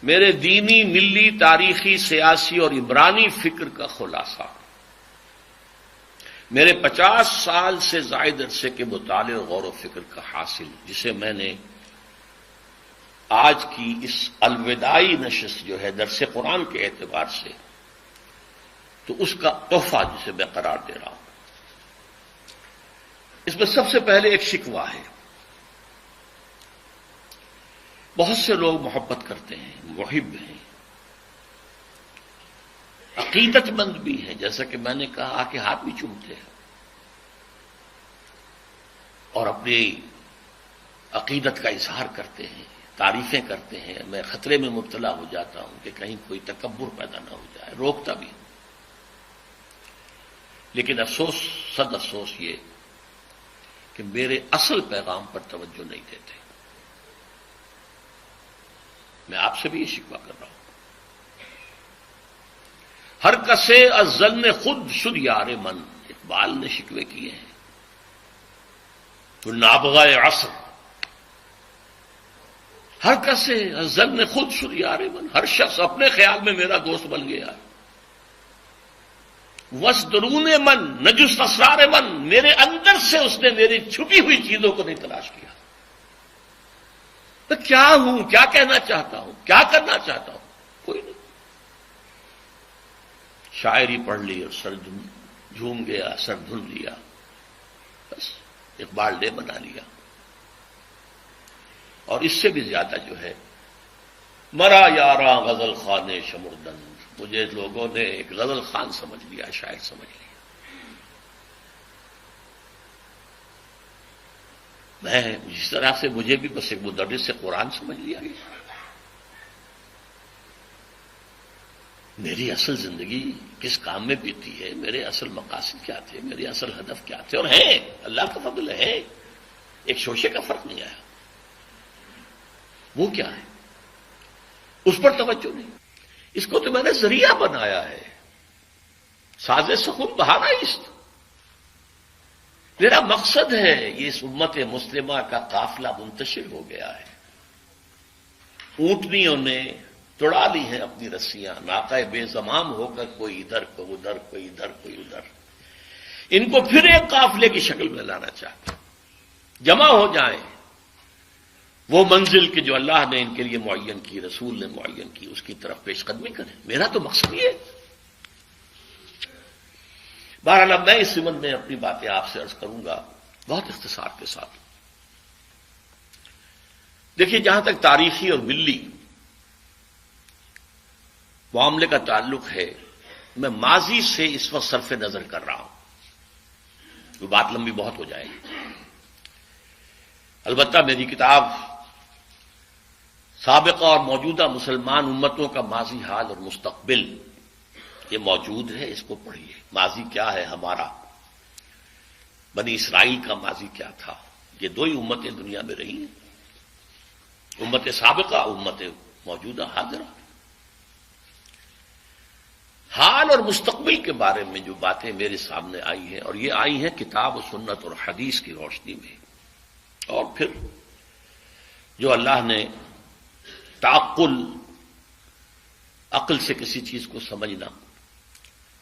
میرے دینی، ملی، تاریخی، سیاسی اور عمرانی فکر کا خلاصہ، میرے 50 سال سے زائد عرصے کے مطالعے اور غور و فکر کا حاصل، جسے میں نے آج کی اس الوداعی نشست جو ہے درس قرآن کے اعتبار سے، تو اس کا تحفہ جسے میں قرار دے رہا ہوں۔ اس میں سب سے پہلے ایک شکوہ ہے۔ بہت سے لوگ محبت کرتے ہیں، محب ہیں، عقیدت مند بھی ہیں، جیسا کہ میں نے کہا کہ ہاتھ بھی چومتے ہیں اور اپنی عقیدت کا اظہار کرتے ہیں، تعریفیں کرتے ہیں۔ میں خطرے میں مبتلا ہو جاتا ہوں کہ کہیں کوئی تکبر پیدا نہ ہو جائے، روکتا بھی ہوں۔ لیکن افسوس، صد افسوس یہ کہ میرے اصل پیغام پر توجہ نہیں دیتے۔ میں آپ سے بھی یہ شکوہ کر رہا ہوں۔ ہر کسے از ظن خود شد یار من، اقبال نے شکوے کیے ہیں۔ تو نابغہ عصر، ہر کسے از ظن خود شد یار من، ہر شخص اپنے خیال میں میرا دوست بن گیا۔ وس درون من نجس اسرار من، میرے اندر سے اس نے میری چھپی ہوئی چیزوں کو نہیں تلاش کیا۔ تو کیا ہوں، کیا کہنا چاہتا ہوں، کیا کرنا چاہتا ہوں، کوئی نہیں۔ شاعری پڑھ لی اور سر جھوم گیا، سر دھن لیا، بس اقبال ڈے بنا لیا۔ اور اس سے بھی زیادہ جو ہے، مرا یاراں غزل خان شمردن، مجھے لوگوں نے ایک غزل خان سمجھ لیا، شاعر سمجھ لیا۔ میں جس طرح سے مجھے بھی بس ایک مدرس سے قرآن سمجھ لیا گیا۔ میری اصل زندگی کس کام میں بیتی ہے، میرے اصل مقاصد کیا تھے، میرے اصل ہدف کیا تھے، اور ہیں، اللہ کا فضل ہے، ایک شوشے کا فرق نہیں آیا۔ وہ کیا ہے، اس پر توجہ نہیں۔ اس کو تو میں نے ذریعہ بنایا ہے، ساز سخن بہانہ است۔ میرا مقصد ہے یہ اس امت مسلمہ کا قافلہ منتشر ہو گیا ہے۔ اونٹنیوں نے توڑا لی ہیں اپنی رسیاں، ناقہ بے زمام ہو کر کوئی ادھر، کوئی ادھر، کوئی ادھر، کوئی ادھر۔ ان کو پھر ایک قافلے کی شکل میں لانا چاہتے، جمع ہو جائیں، وہ منزل کہ جو اللہ نے ان کے لیے معین کی، رسول نے معین کی، اس کی طرف پیش قدمی کریں۔ میرا تو مقصد یہ ہے۔ بہرحال اب میں اس سمت میں اپنی باتیں آپ سے عرض کروں گا بہت اختصار کے ساتھ۔ دیکھیے، جہاں تک تاریخی اور ملی معاملے کا تعلق ہے، میں ماضی سے اس وقت صرف نظر کر رہا ہوں، وہ بات لمبی بہت ہو جائے گی۔ البتہ میری کتاب سابقہ اور موجودہ مسلمان امتوں کا ماضی، حال اور مستقبل یہ موجود ہے، اس کو پڑھیے۔ ماضی کیا ہے ہمارا، بنی اسرائیل کا ماضی کیا تھا۔ یہ دو ہی امتیں دنیا میں رہی ہیں، امت سابقہ، امت موجودہ حاضرہ۔ حال اور مستقبل کے بارے میں جو باتیں میرے سامنے آئی ہیں، اور یہ آئی ہیں کتاب و سنت اور حدیث کی روشنی میں، اور پھر جو اللہ نے تعقل، عقل سے کسی چیز کو سمجھنا،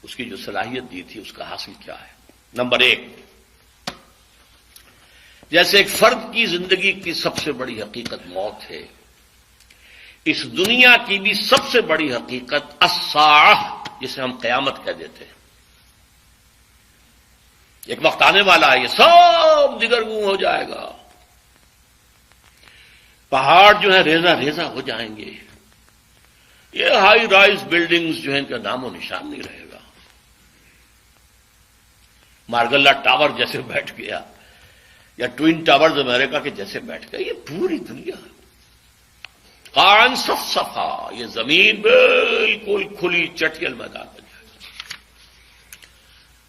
اس کی جو صلاحیت دی تھی، اس کا حاصل کیا ہے۔ نمبر ایک، جیسے ایک فرد کی زندگی کی سب سے بڑی حقیقت موت ہے، اس دنیا کی بھی سب سے بڑی حقیقت الساعہ، جسے ہم قیامت کہہ دیتے ہیں۔ ایک وقت آنے والا ہے، یہ سب دگرگوں ہو جائے گا، پہاڑ جو ہے ریزہ ریزہ ہو جائیں گے، یہ ہائی رائز بلڈنگز جو ہیں ان کا نام و نشان نہیں رہے گا، مارگلہ ٹاور جیسے بیٹھ گیا، یا ٹوئن ٹاورز امریکہ کے جیسے بیٹھ گیا، یہ پوری دنیا قان صف صفا، یہ زمین بالکل کھلی چٹیل میدان بن جائے گا۔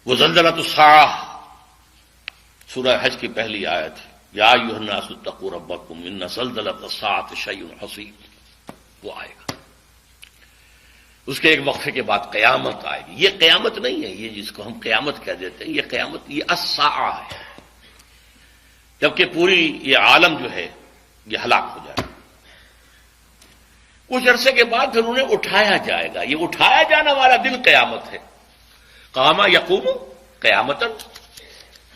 وہ زلزلۃ الساعہ، سورہ حج کی پہلی آیت، یا ایھا الناس اتقوا ربکم ان زلزلۃ الساعۃ شیء عظیم، وہ آئے گا۔ اس کے ایک وقفے کے بعد قیامت آئے گی۔ یہ قیامت نہیں ہے، یہ جس کو ہم قیامت کہہ دیتے ہیں، یہ قیامت، یہ الساعہ ہے، جبکہ پوری یہ عالم جو ہے یہ ہلاک ہو جائے گا۔ کچھ عرصے کے بعد پھر انہیں اٹھایا جائے گا. یہ اٹھایا جانا والا دن قیامت ہے. قام یقوم قیامتن،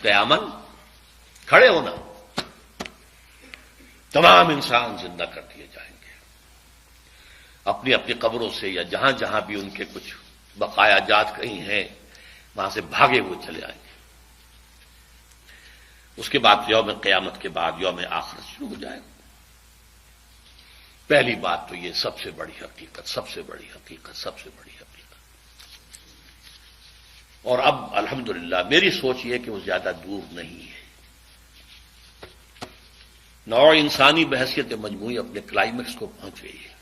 قیامن کھڑے ہونا. تمام انسان زندہ کر دیے جائیں گے، اپنی اپنی قبروں سے یا جہاں جہاں بھی ان کے کچھ بقایا جات کہیں ہیں وہاں سے بھاگے ہوئے چلے آئیں گے. اس کے بعد یوم قیامت کے بعد یوم آخرت شروع ہو جائے گا. پہلی بات تو یہ سب سے بڑی حقیقت، سب سے بڑی حقیقت، سب سے بڑی حقیقت. اور اب الحمدللہ میری سوچ یہ کہ وہ زیادہ دور نہیں ہے. نوع انسانی بحثیت مجموعی اپنے کلائمیکس کو پہنچ گئی ہے.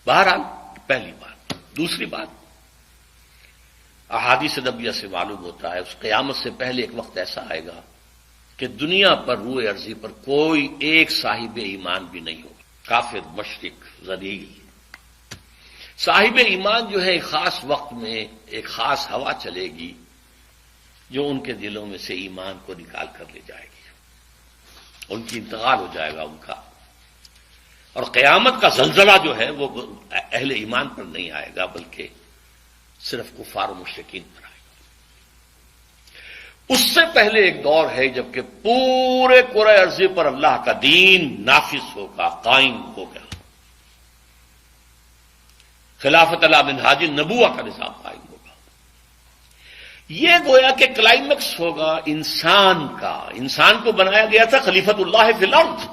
بہرحال پہلی بات. دوسری بات، احادیث نبویہ سے معلوم ہوتا ہے اس قیامت سے پہلے ایک وقت ایسا آئے گا کہ دنیا پر روئے ارضی پر کوئی ایک صاحب ایمان بھی نہیں ہوگا. کافر، مشرک، ذلیل. صاحب ایمان جو ہے ایک خاص وقت میں ایک خاص ہوا چلے گی جو ان کے دلوں میں سے ایمان کو نکال کر لے جائے گی. ان کی انتقال ہو جائے گا ان کا. اور قیامت کا زلزلہ جو ہے وہ اہل ایمان پر نہیں آئے گا بلکہ صرف کفار و مشرکین پر آئے گا. اس سے پہلے ایک دور ہے جبکہ پورے کرۂ ارضی پر اللہ کا دین نافذ ہوگا، قائم ہوگا. خلافت علی منہاج النبوہ کا نظام قائم ہوگا. یہ گویا کہ کلائمیکس ہوگا انسان کا. انسان کو بنایا گیا تھا خلیفۃ اللہ فی الارض.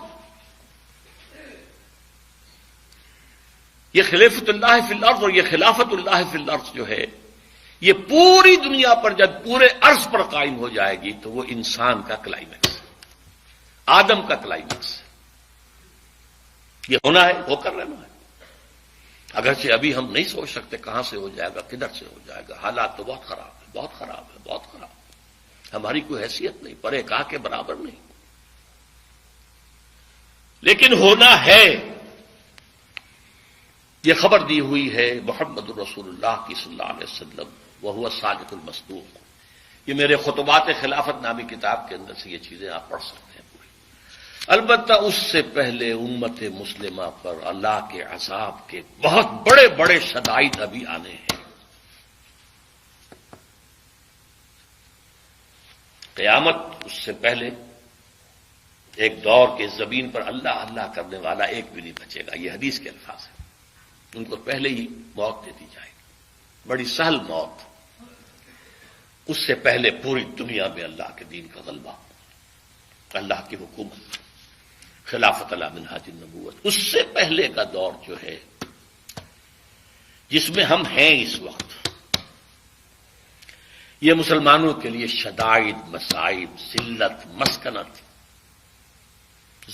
یہ خلیفۃ اللہ فی الارض اور یہ خلافت اللہ فی الارض جو ہے یہ پوری دنیا پر جب پورے عرض پر قائم ہو جائے گی تو وہ انسان کا کلائمیکس، آدم کا کلائمیکس. یہ ہونا ہے، ہو کر رہنا ہے. اگرچہ ابھی ہم نہیں سوچ سکتے کہاں سے ہو جائے گا، کدھر سے ہو جائے گا. حالات تو بہت خراب ہے، بہت خراب ہے، بہت خراب ہے. ہماری کوئی حیثیت نہیں، پرے کہا کے برابر نہیں، لیکن ہونا ہے. یہ خبر دی ہوئی ہے محمد الرسول اللہ کی صلی اللہ علیہ وسلم وہو الصادق المصدوق. یہ میرے خطبات خلافت نامی کتاب کے اندر سے یہ چیزیں آپ پڑھ سکتے ہیں پوری. البتہ اس سے پہلے امت مسلمہ پر اللہ کے عذاب کے بہت بڑے بڑے شدائد ابھی آنے ہیں. قیامت اس سے پہلے ایک دور کے زمین پر اللہ اللہ کرنے والا ایک بھی نہیں بچے گا. یہ حدیث کے الفاظ ہیں. ان کو پہلے ہی موت دے دی جائے گی، بڑی سہل موت. اس سے پہلے پوری دنیا میں اللہ کے دین کا غلبہ، اللہ کی حکومت، خلافت علی منہاج النبوت. اس سے پہلے کا دور جو ہے جس میں ہم ہیں اس وقت، یہ مسلمانوں کے لیے شدائد، مصائب، ذلت، مسکنت،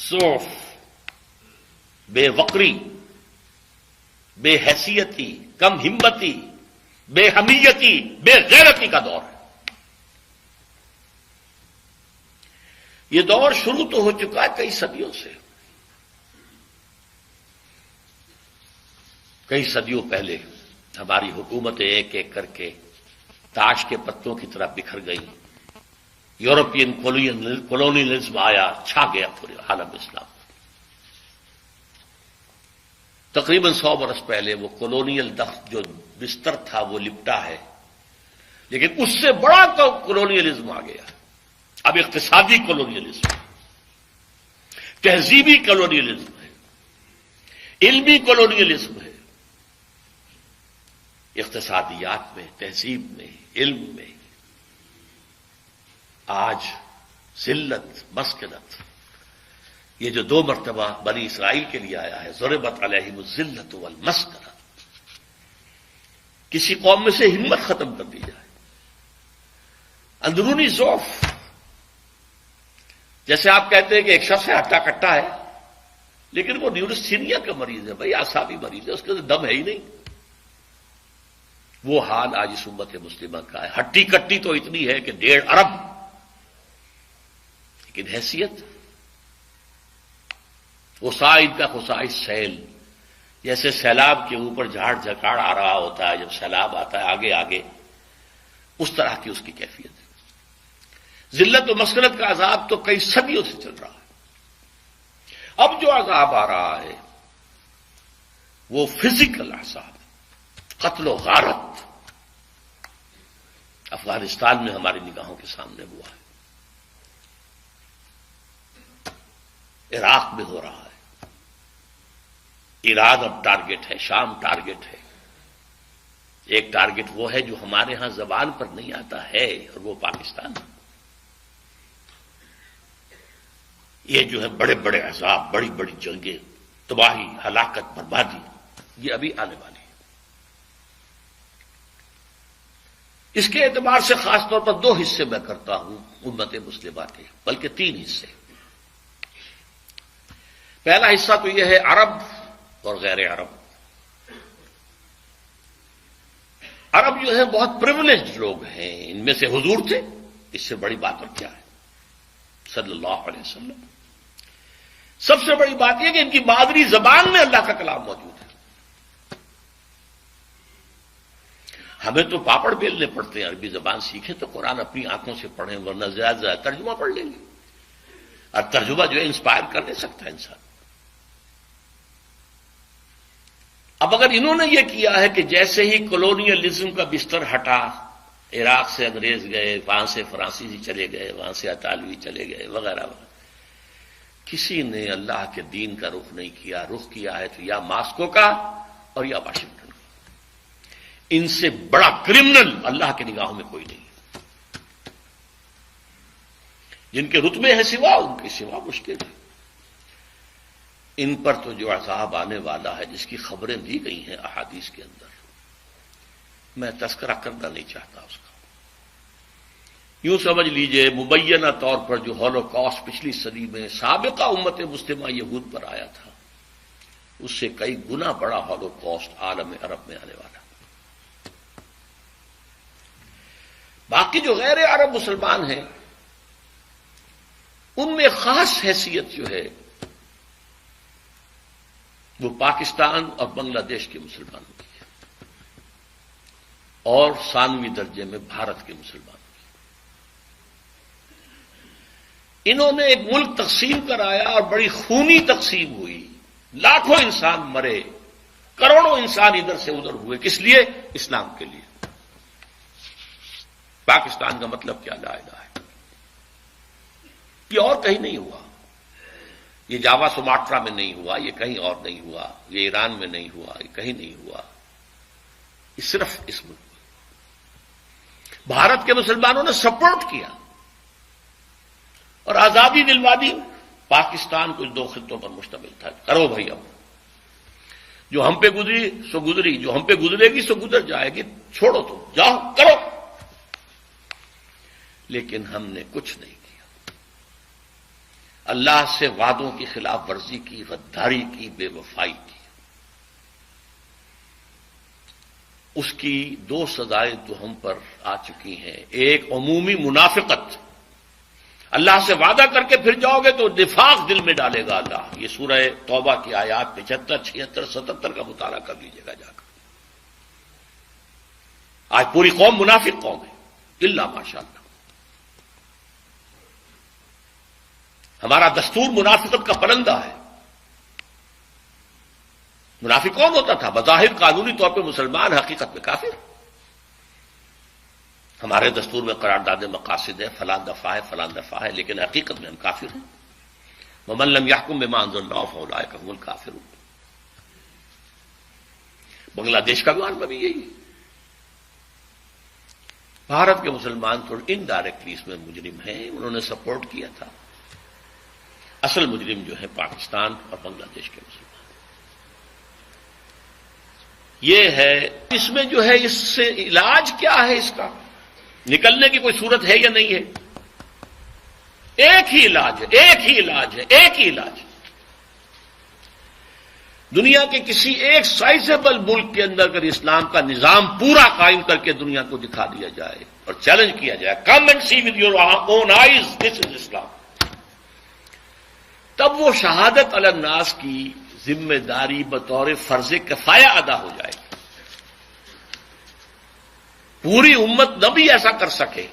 ضعف، بے وقری، بے حیثیتی، کم ہمتی، بے حمیتی، بے غیرتی کا دور ہے. یہ دور شروع تو ہو چکا ہے کئی صدیوں سے. کئی صدیوں پہلے ہماری حکومتیں ایک ایک کر کے تاش کے پتوں کی طرح بکھر گئی. یورپین کولونیلزم آیا، چھا گیا پورے عالم اسلام. تقریباً 100 برس پہلے وہ کولونیل دخت جو بستر تھا وہ لپٹا ہے، لیکن اس سے بڑا کولونیلزم آ گیا. اب اقتصادی کولونیلزم، تہذیبی کولونیلزم ہے، علمی کولونیلزم ہے. اقتصادیات میں، تہذیب میں، علم میں آج ذلت، مسکنت. یہ جو 2 مرتبہ بنی اسرائیل کے لیے آیا ہے، ضربت علیہم الذلۃ والمسکنہ. کسی قوم میں سے ہمت ختم کر دی جائے، اندرونی ضعف. جیسے آپ کہتے ہیں کہ ایک شخص ہے ہٹا کٹا ہے لیکن وہ نیورستھینیا کا مریض ہے، بھائی اعصابی مریض ہے، اس کے دم ہے ہی نہیں. وہ حال آج اس امت مسلمہ کا ہے. ہٹی کٹی تو اتنی ہے کہ 1.5 ارب، لیکن حیثیت خسائد کا خسائد سیل. جیسے سیلاب کے اوپر جھاڑ جھکاڑ آ رہا ہوتا ہے جب سیلاب آتا ہے آگے آگے، اس طرح کی اس کی کیفیت ہے. ذلت و مسکنت کا عذاب تو کئی صدیوں سے چل رہا ہے. اب جو عذاب آ رہا ہے وہ فزیکل عذاب، قتل و غارت افغانستان میں ہماری نگاہوں کے سامنے ہوا ہے، عراق میں ہو رہا ہے، ایران اب ٹارگٹ ہے، شام ٹارگٹ ہے، ایک ٹارگٹ وہ ہے جو ہمارے ہاں زبان پر نہیں آتا ہے، اور وہ پاکستان۔ یہ جو ہے بڑے بڑے عذاب، بڑی بڑی جنگیں، تباہی، ہلاکت، بربادی، یہ ابھی آنے والی ہے۔ اس کے اعتبار سے خاص طور پر 2 حصے میں کرتا ہوں امت مسلمہ کے، بلکہ 3 حصے۔ پہلا حصہ تو یہ ہے عرب اور غیر عرب۔ عرب جو ہے بہت پریولیجڈ لوگ ہیں، ان میں سے حضور تھے، اس سے بڑی بات اور کیا ہے صلی اللہ علیہ وسلم۔ سب سے بڑی بات یہ کہ ان کی مادری زبان میں اللہ کا کلام موجود ہے۔ ہمیں تو پاپڑ بیلنے پڑتے ہیں، عربی زبان سیکھیں تو قرآن اپنی آنکھوں سے پڑھیں، ورنہ زیادہ زیادہ ترجمہ پڑھ لیں گے، اور ترجمہ جو ہے انسپائر کر نہیں سکتا انسان۔ اب اگر انہوں نے یہ کیا ہے کہ جیسے ہی کولونیلزم کا بستر ہٹا، عراق سے انگریز گئے، وہاں سے فرانسیسی چلے گئے، وہاں سے اطالوی چلے گئے، وغیرہ وغیرہ، کسی نے اللہ کے دین کا رخ نہیں کیا، رخ کیا ہے تو یا ماسکو کا اور یا واشنگٹن کا۔ ان سے بڑا کرمنل اللہ کی نگاہوں میں کوئی نہیں، جن کے رتبے ہیں سوا، ان کے سوا مشکل ہے۔ ان پر تو جو عذاب آنے والا ہے، جس کی خبریں دی گئی ہیں احادیث کے اندر، میں تذکرہ کرنا نہیں چاہتا اس کا۔ یوں سمجھ لیجئے مبینہ طور پر جو ہولوکاسٹ پچھلی صدی میں سابقہ امت مسلمہ یہود پر آیا تھا، اس سے کئی گنا بڑا ہولوکاسٹ عالم عرب میں آنے والا۔ باقی جو غیر عرب مسلمان ہیں، ان میں خاص حیثیت جو ہے وہ پاکستان اور بنگلہ دیش کے مسلمانوں کی ہے، اور ثانوی درجے میں بھارت کے مسلمانوں کی۔ انہوں نے ایک ملک تقسیم کرایا اور بڑی خونی تقسیم ہوئی، لاکھوں انسان مرے، کروڑوں انسان ادھر سے ادھر ہوئے، کس لیے؟ اسلام کے لیے۔ پاکستان کا مطلب کیا؟ لا الہ ہے۔ یہ اور کہیں نہیں ہوا، یہ جاوا سماٹرا میں نہیں ہوا، یہ کہیں اور نہیں ہوا، یہ ایران میں نہیں ہوا، یہ کہیں نہیں ہوا، یہ صرف اس ملک میں۔ بھارت کے مسلمانوں نے سپورٹ کیا اور آزادی دلوا دی۔ پاکستان کچھ 2 خطوں پر مشتمل تھا، کرو بھائی، اب جو ہم پہ گزری سو گزری، جو ہم پہ گزرے گی سو گزر جائے گی، چھوڑو تو جاؤ کرو۔ لیکن ہم نے کچھ نہیں کیا، اللہ سے وعدوں کی خلاف ورزی کی، غداری کی، بے وفائی کی۔ اس کی 2 سزائیں تو ہم پر آ چکی ہیں۔ ایک عمومی منافقت، اللہ سے وعدہ کر کے پھر جاؤ گے تو نفاق دل میں ڈالے گا اللہ۔ یہ سورہ توبہ کی آیات 75، 76، 77 کا مطالعہ کر لیجیے گا جا کر۔ آج پوری قوم منافق قوم ہے، الا ماشاء اللہ۔ ہمارا دستور منافقت کا پرندہ ہے۔ منافق کون ہوتا تھا؟ بظاہر قانونی طور پہ مسلمان، حقیقت میں کافر۔ ہمارے دستور میں قرارداد مقاصد ہے، فلاں دفعہ ہے، فلاں دفعہ ہے، لیکن حقیقت میں ہم کافر ہیں۔ ومن لم يحكم بما انزل الله فاولئك هم الكافرون۔ بنگلہ دیش کا معاملہ بھی یہی ہے۔ بھارت کے مسلمان تو انڈائریکٹلی اس میں مجرم ہیں، انہوں نے سپورٹ کیا تھا۔ اصل مجرم جو ہے پاکستان اور بنگلہ دیش کے مسلمان۔ یہ ہے، اس میں جو ہے اس سے علاج کیا ہے؟ اس کا نکلنے کی کوئی صورت ہے یا نہیں ہے؟ ایک ہی علاج ہے، ایک ہی علاج ہے، ایک ہی علاج ہے۔ دنیا کے کسی ایک سائزیبل ملک کے اندر اگر اسلام کا نظام پورا قائم کر کے دنیا کو دکھا دیا جائے اور چیلنج کیا جائے، come and see with your own eyes this is Islam, تب وہ شہادت علی الناس کی ذمہ داری بطور فرض کفایہ ادا ہو جائے گی۔ پوری امت نہ بھی ایسا کر سکے،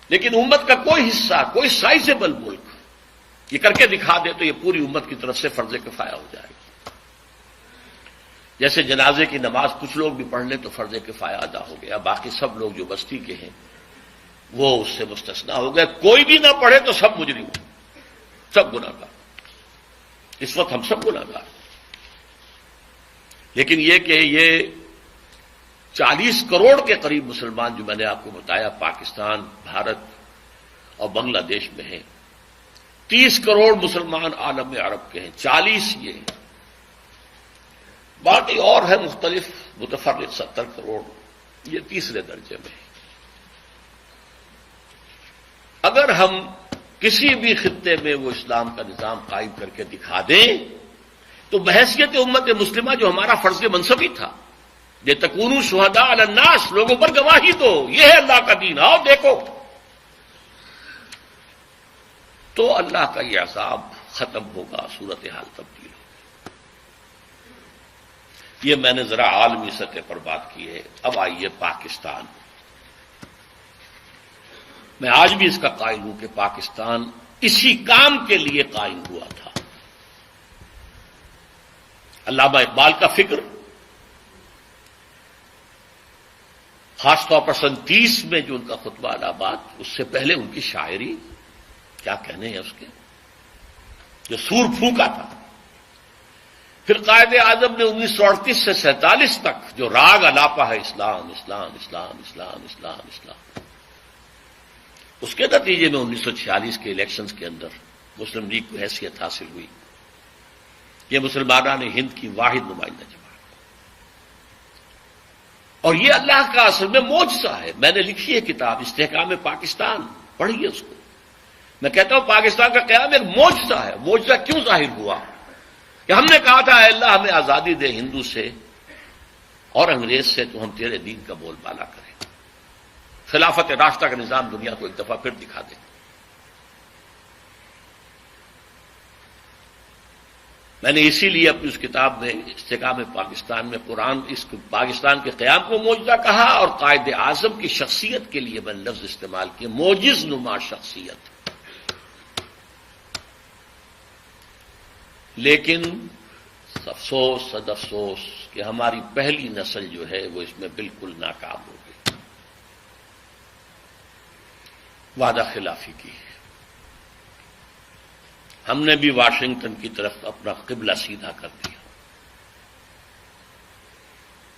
لیکن امت کا کوئی حصہ، کوئی سائزیبل ملک یہ کر کے دکھا دے تو یہ پوری امت کی طرف سے فرض کفایہ ہو جائے گا۔ جیسے جنازے کی نماز کچھ لوگ بھی پڑھ لیں تو فرض کفایہ ادا ہو گیا، باقی سب لوگ جو بستی کے ہیں وہ اس سے مستثنا ہو گئے. کوئی بھی نہ پڑھے تو سب مجرم، سب گناہ گار. اس وقت ہم سب گناہ گار. لیکن یہ کہ یہ 40 کروڑ کے قریب مسلمان جو میں نے آپ کو بتایا پاکستان، بھارت اور بنگلہ دیش میں ہیں. 30 کروڑ مسلمان عالم عرب کے ہیں، 40 یہ ہیں. باقی اور ہے مختلف متفرق 70 کروڑ، یہ تیسرے درجے میں ہے. اگر ہم کسی بھی خطے میں وہ اسلام کا نظام قائم کر کے دکھا دیں تو بحیثیت امت مسلمہ جو ہمارا فرض منصبی تھا، یہ تکونوا شہداء علی الناس، لوگوں پر گواہی دو، یہ ہے اللہ کا دین، آؤ دیکھو، تو اللہ کا یہ عذاب ختم ہوگا، صورتحال تبدیل ہوگی. یہ میں نے ذرا عالمی سطح پر بات کی ہے. اب آئیے پاکستان. میں آج بھی اس کا قائل ہوں کہ پاکستان اسی کام کے لیے قائم ہوا تھا. علامہ اقبال کا فکر، خاص طور پر سن 30 میں جو ان کا خطبہ الہ آباد، اس سے پہلے ان کی شاعری، کیا کہنے ہیں اس کے، جو سور پھونکا تھا. پھر قائد اعظم نے 1938 سے 47 تک جو راگ الاپا ہے، اسلام اسلام اسلام اسلام اسلام اسلام، اس کے نتیجے میں 1946 کے الیکشنز کے اندر مسلم لیگ کو حیثیت حاصل ہوئی. یہ مسلمانان ہند کی واحد نمائندہ جماعت، اور یہ اللہ کا اصل میں معجزہ ہے. میں نے لکھی ہے کتاب استحکام پاکستان، پڑھیے اس کو. میں کہتا ہوں پاکستان کا قیام ایک معجزہ ہے. معجزہ کیوں ظاہر ہوا کہ ہم نے کہا تھا اے اللہ ہمیں آزادی دے ہندو سے اور انگریز سے، تو ہم تیرے دین کا بول بالا کریں، خلافت راستہ کا نظام دنیا کو ایک دفعہ پھر دکھا دیں. میں نے اسی لیے اپنی اس کتاب میں استحکام پاکستان میں قرآن اس پاکستان کے قیام کو معجزہ کہا، اور قائد اعظم کی شخصیت کے لیے میں نے لفظ استعمال کیا، معجز نما شخصیت. لیکن افسوس صد افسوس کہ ہماری پہلی نسل جو ہے وہ اس میں بالکل ناکام ہو گئی. وعدہ خلافی کی. ہم نے بھی واشنگٹن کی طرف اپنا قبلہ سیدھا کر دیا،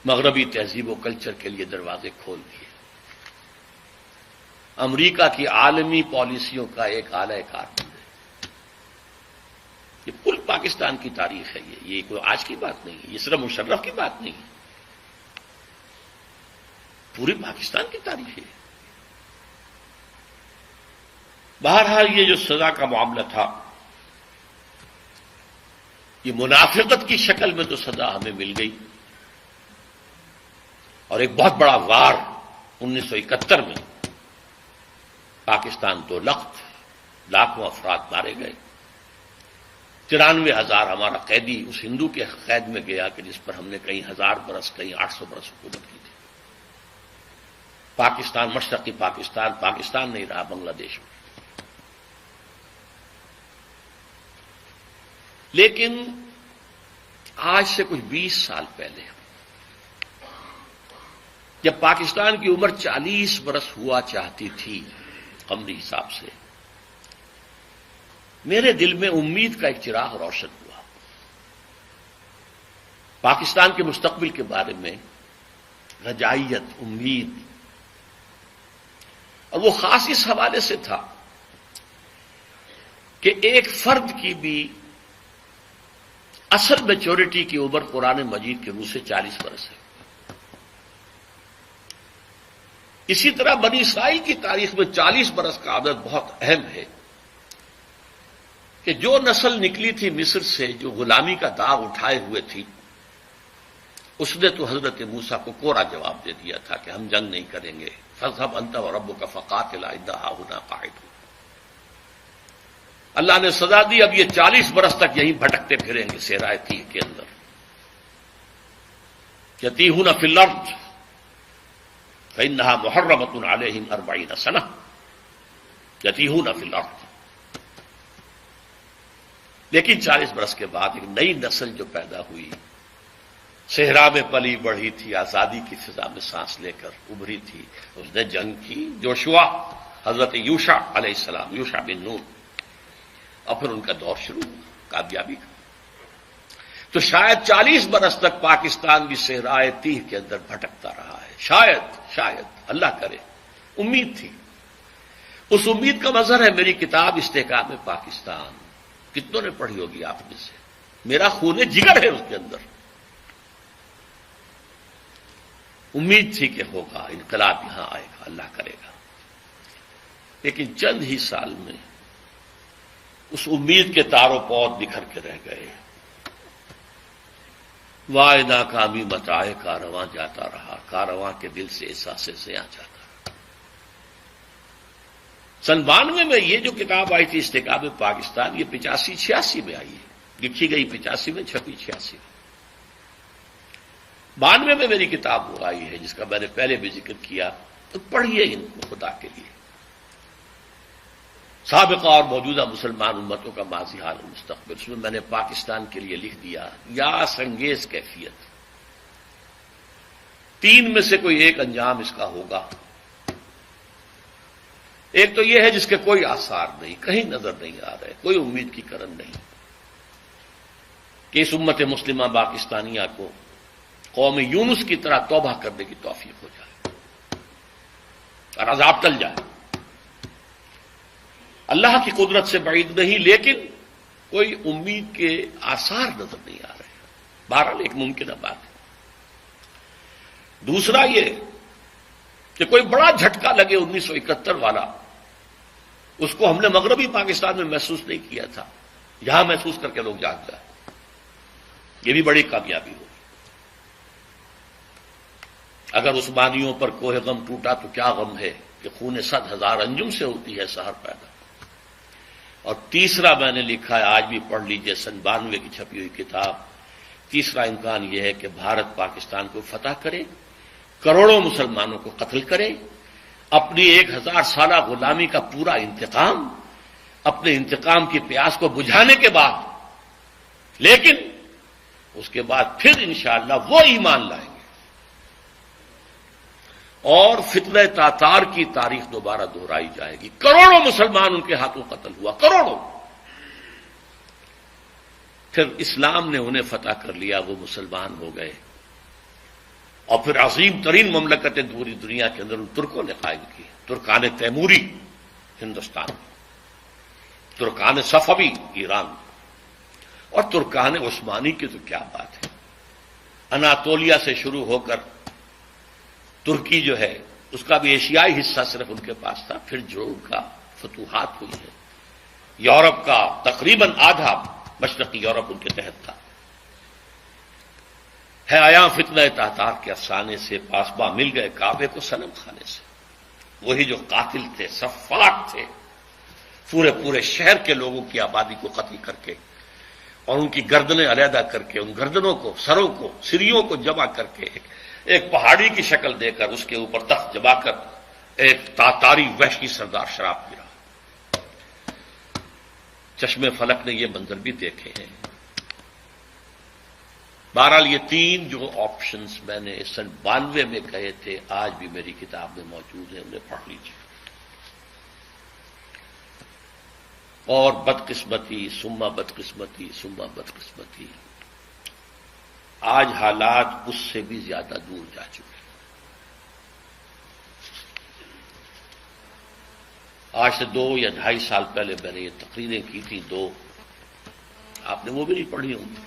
مغربی تہذیب و کلچر کے لیے دروازے کھول دیے، امریکہ کی عالمی پالیسیوں کا ایک اعلی کار بن گئے. یہ کل پاکستان کی تاریخ ہے. یہ کوئی آج کی بات نہیں ہے، یہ صرف مشرف کی بات نہیں ہے، پوری پاکستان کی تاریخ ہے. بہرحال یہ جو سزا کا معاملہ تھا، یہ منافقت کی شکل میں تو سزا ہمیں مل گئی، اور ایک بہت بڑا وار 1971 میں پاکستان تو لاکھوں افراد مارے گئے. 93,000 ہمارا قیدی اس ہندو کے قید میں گیا کہ جس پر ہم نے کئی 1000 برس کئی 800 برس حکومت کی تھی. پاکستان، مشرقی پاکستان نہیں رہا بنگلہ دیش میں. لیکن آج سے کچھ 20 سال پہلے جب پاکستان کی عمر 40 برس ہوا چاہتی تھی قمری حساب سے، میرے دل میں امید کا ایک چراغ روشن ہوا. پاکستان کے مستقبل کے بارے میں رجائیت، امید، اور وہ خاص اس حوالے سے تھا کہ ایک فرد کی بھی اصل میچورٹی کی عمر قرآن مجید کے روح سے 40 برس ہے. اسی طرح بنی اسرائیل کی تاریخ میں 40 برس کا عدد بہت اہم ہے کہ جو نسل نکلی تھی مصر سے، جو غلامی کا داغ اٹھائے ہوئے تھی، اس نے تو حضرت موسیٰ کو کوڑا جواب دے دیا تھا کہ ہم جنگ نہیں کریں گے، فاذهب انت وربك فقاتلا إنا هاهنا قاعدون. اللہ نے سزا دی، اب یہ 40 برس تک یہیں بھٹکتے پھریں گے صحرائے تیہ کے اندر. یتیہون فی الارض فإنها محرمة علیہم 40 سنہ یتیہون فی الارض. لیکن 40 برس کے بعد ایک نئی نسل جو پیدا ہوئی، صحرا میں پلی بڑھی تھی، آزادی کی فضا میں سانس لے کر ابھری تھی، اس نے جنگ کی، جوشوا حضرت یوشع علیہ السلام، یوشع بن نون، اور پھر ان کا دور شروع ہوا کامیابی کا۔ تو شاید 40 برس تک پاکستان بھی صحرائے تیہ کے اندر بھٹکتا رہا ہے، شاید اللہ کرے، امید تھی۔ اس امید کا مظہر ہے میری کتاب استحکام پاکستان، کتنوں نے پڑھی ہوگی آپ میں سے، میرا خون جگر ہے اس کے اندر۔ امید تھی کہ ہوگا، انقلاب یہاں آئے گا، اللہ کرے گا، لیکن چند ہی سال میں اس امید کے تاروں پود بکھر کے رہ گئے۔ وائے ناکامی متائے کارواں جاتا رہا، کارواں کے دل سے احساس زیاں جاتا رہا۔ سن 92 میں یہ جو کتاب آئی تھی استحکام پاکستان، یہ 85-86 میں آئی ہے، لکھی گئی 85 میں، چھپی 86 میں۔ 92 میں میری کتاب وہ آئی ہے جس کا میں نے پہلے بھی ذکر کیا، تو پڑھیے ان کو خدا کے لیے۔ سابقہ اور موجودہ مسلمان امتوں کا ماضی حال و مستقبل، اس میں میں نے پاکستان کے لیے لکھ دیا یاس انگیز کیفیت۔ 3 میں سے کوئی ایک انجام اس کا ہوگا۔ ایک تو یہ ہے جس کے کوئی آثار نہیں، کہیں نظر نہیں آ رہے، کوئی امید کی کرن نہیں کہ اس امت مسلمہ پاکستانیہ کو قوم یونس کی طرح توبہ کرنے کی توفیق ہو جائے اور عذاب ٹل جائے۔ اللہ کی قدرت سے بعید نہیں، لیکن کوئی امید کے آثار نظر نہیں آ رہے۔ بہرحال ایک ممکنہ بات ہے۔ دوسرا یہ کہ کوئی بڑا جھٹکا لگے 1971 والا، اس کو ہم نے مغربی پاکستان میں محسوس نہیں کیا تھا، یہاں محسوس کر کے لوگ جاگ جائیں، یہ بھی بڑی کامیابی ہوگی۔ اگر عثمانیوں پر کوہ غم ٹوٹا تو کیا غم ہے کہ خون 100,000 انجم سے ہوتی ہے سحر پیدا۔ اور تیسرا میں نے لکھا ہے، آج بھی پڑھ لیجئے، سن 92 کی چھپی ہوئی کتاب۔ تیسرا امکان یہ ہے کہ بھارت پاکستان کو فتح کرے، کروڑوں مسلمانوں کو قتل کرے، اپنی 1000 سالہ غلامی کا پورا انتقام، اپنے انتقام کی پیاس کو بجھانے کے بعد، لیکن اس کے بعد پھر انشاءاللہ وہ ایمان لائیں گے اور فتنہ تاتار کی تاریخ دوبارہ دہرائی جائے گی۔ کروڑوں مسلمان ان کے ہاتھوں قتل ہوا، کروڑوں۔ پھر اسلام نے انہیں فتح کر لیا، وہ مسلمان ہو گئے، اور پھر عظیم ترین مملکتیں پوری دنیا کے اندر ان ترکوں نے قائم کی۔ ترکان تیموری ہندوستان میں، ترکان صفوی ایران میں، اور ترکان عثمانی کی تو کیا بات ہے۔ اناطولیہ سے شروع ہو کر ترکی جو ہے اس کا بھی ایشیائی حصہ صرف ان کے پاس تھا، پھر جو ان کا فتوحات ہوئی ہے، یورپ کا تقریباً آدھا مشرقی یورپ ان کے تحت تھا۔ ہے آیا فتنہ تاتار کے افسانے سے، پاسباں مل گئے کعبے کو صنم خانے سے۔ وہی جو قاتل تھے، سفاک تھے، پورے شہر کے لوگوں کی آبادی کو قتل کر کے اور ان کی گردنیں علیحدہ کر کے، ان گردنوں کو، سروں کو، سریوں کو جمع کر کے ایک پہاڑی کی شکل دے کر اس کے اوپر تخت جما کر ایک تاتاری وحشی سردار شراب پی رہا۔ چشمے فلک نے یہ منظر بھی دیکھے ہیں۔ بہرحال یہ 3 جو آپشنز میں نے سن 92 میں کہے تھے، آج بھی میری کتاب میں موجود ہیں، انہیں پڑھ لیجیے۔ اور بدقسمتی ثم بدقسمتی ثم بدقسمتی، آج حالات اس سے بھی زیادہ دور جا چکے ہیں۔ آج سے 2 یا 2.5 سال پہلے میں نے یہ تقریریں کی تھی، 2، آپ نے وہ بھی نہیں پڑھی ہوں گی۔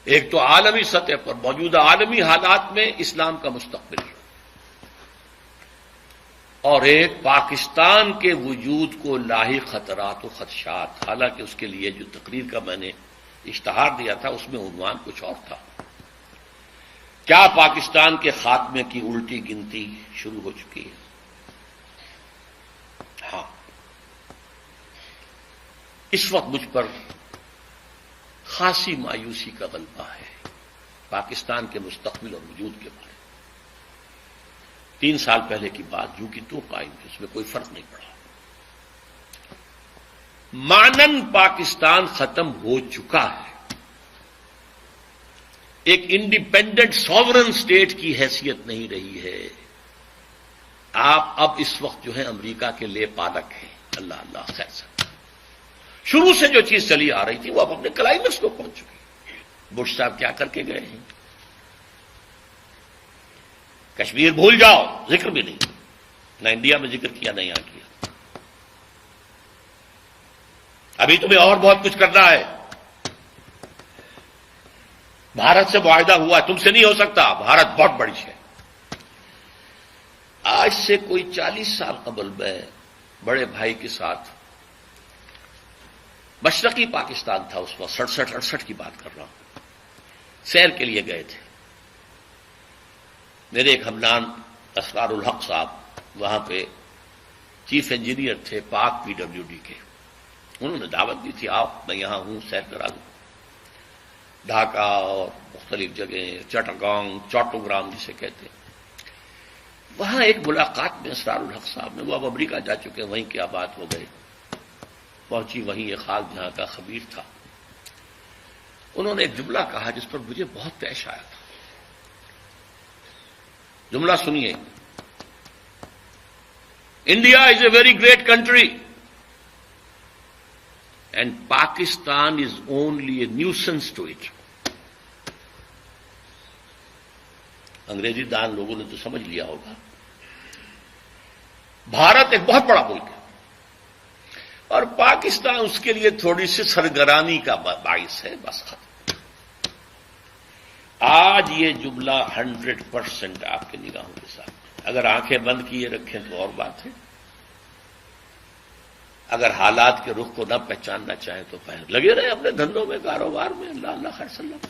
ایک تو عالمی سطح پر موجودہ عالمی حالات میں اسلام کا مستقبل، اور ایک پاکستان کے وجود کو لاحق خطرات و خدشات۔ حالانکہ اس کے لیے جو تقریر کا میں نے اشتہار دیا تھا اس میں عنوان کچھ اور تھا۔ کیا پاکستان کے خاتمے کی الٹی گنتی شروع ہو چکی ہے؟ ہاں، اس وقت مجھ پر خاصی مایوسی کا غلبہ ہے پاکستان کے مستقبل اور وجود کے بارے میں۔ 3 سال پہلے کی بات جو کہ تو قائم تھی، اس میں کوئی فرق نہیں پڑا۔ معنن پاکستان ختم ہو چکا ہے، ایک انڈیپینڈنٹ ساورن اسٹیٹ کی حیثیت نہیں رہی ہے. آپ اب اس وقت جو ہے امریکہ کے لے پالک ہیں. اللہ اللہ خیر سکتا. شروع سے جو چیز چلی آ رہی تھی وہ اب اپنے کلائمیکس کو پہنچ چکی. بش صاحب کیا کر کے گئے ہیں؟ کشمیر بھول جاؤ، ذکر بھی نہیں. نہ انڈیا میں ذکر کیا نہ یہاں کیا. ابھی تمہیں اور بہت کچھ کرنا ہے. بھارت سے معاہدہ ہوا ہے، تم سے نہیں ہو سکتا. بھارت بہت بڑی ہے. آج سے کوئی 40 سال قبل میں بڑے بھائی کے ساتھ مشرقی پاکستان تھا اس وقت، 67-68 کی بات کر رہا ہوں، سیر کے لیے گئے تھے. میرے ایک ہمنان اسرار الحق صاحب وہاں پہ چیف انجینئر تھے پاک PWD کے. انہوں نے دعوت دی تھی، آپ میں یہاں ہوں سیر کرا دوں. ڈھاکہ اور مختلف جگہیں، چٹاگانگ، چوٹوگرام جسے کہتے ہیں. وہاں ایک ملاقات میں اسرار الحق صاحب نے، وہ اب امریکہ جا چکے ہیں، وہیں کیا بات ہو گئی، پہنچی وہیں ایک خاص جہاں کا خبیر تھا. انہوں نے ایک جملہ کہا جس پر مجھے بہت پیش آیا تھا. جملہ سنیے. India is a very great country and Pakistan is only a nuisance to it. انگریزی دان لوگوں نے تو سمجھ لیا ہوگا. بھارت ایک بہت بڑا ملک ہے اور پاکستان اس کے لیے تھوڑی سی سرگرانی کا باعث ہے، بس ختم. آج یہ جملہ 100% آپ کے نگاہوں کے ساتھ، اگر آنکھیں بند کیے رکھیں تو اور بات ہے، اگر حالات کے رخ کو نہ پہچاننا چاہیں تو لگے رہے اپنے دھندوں میں، کاروبار میں. اللہ اللہ خیر سلام.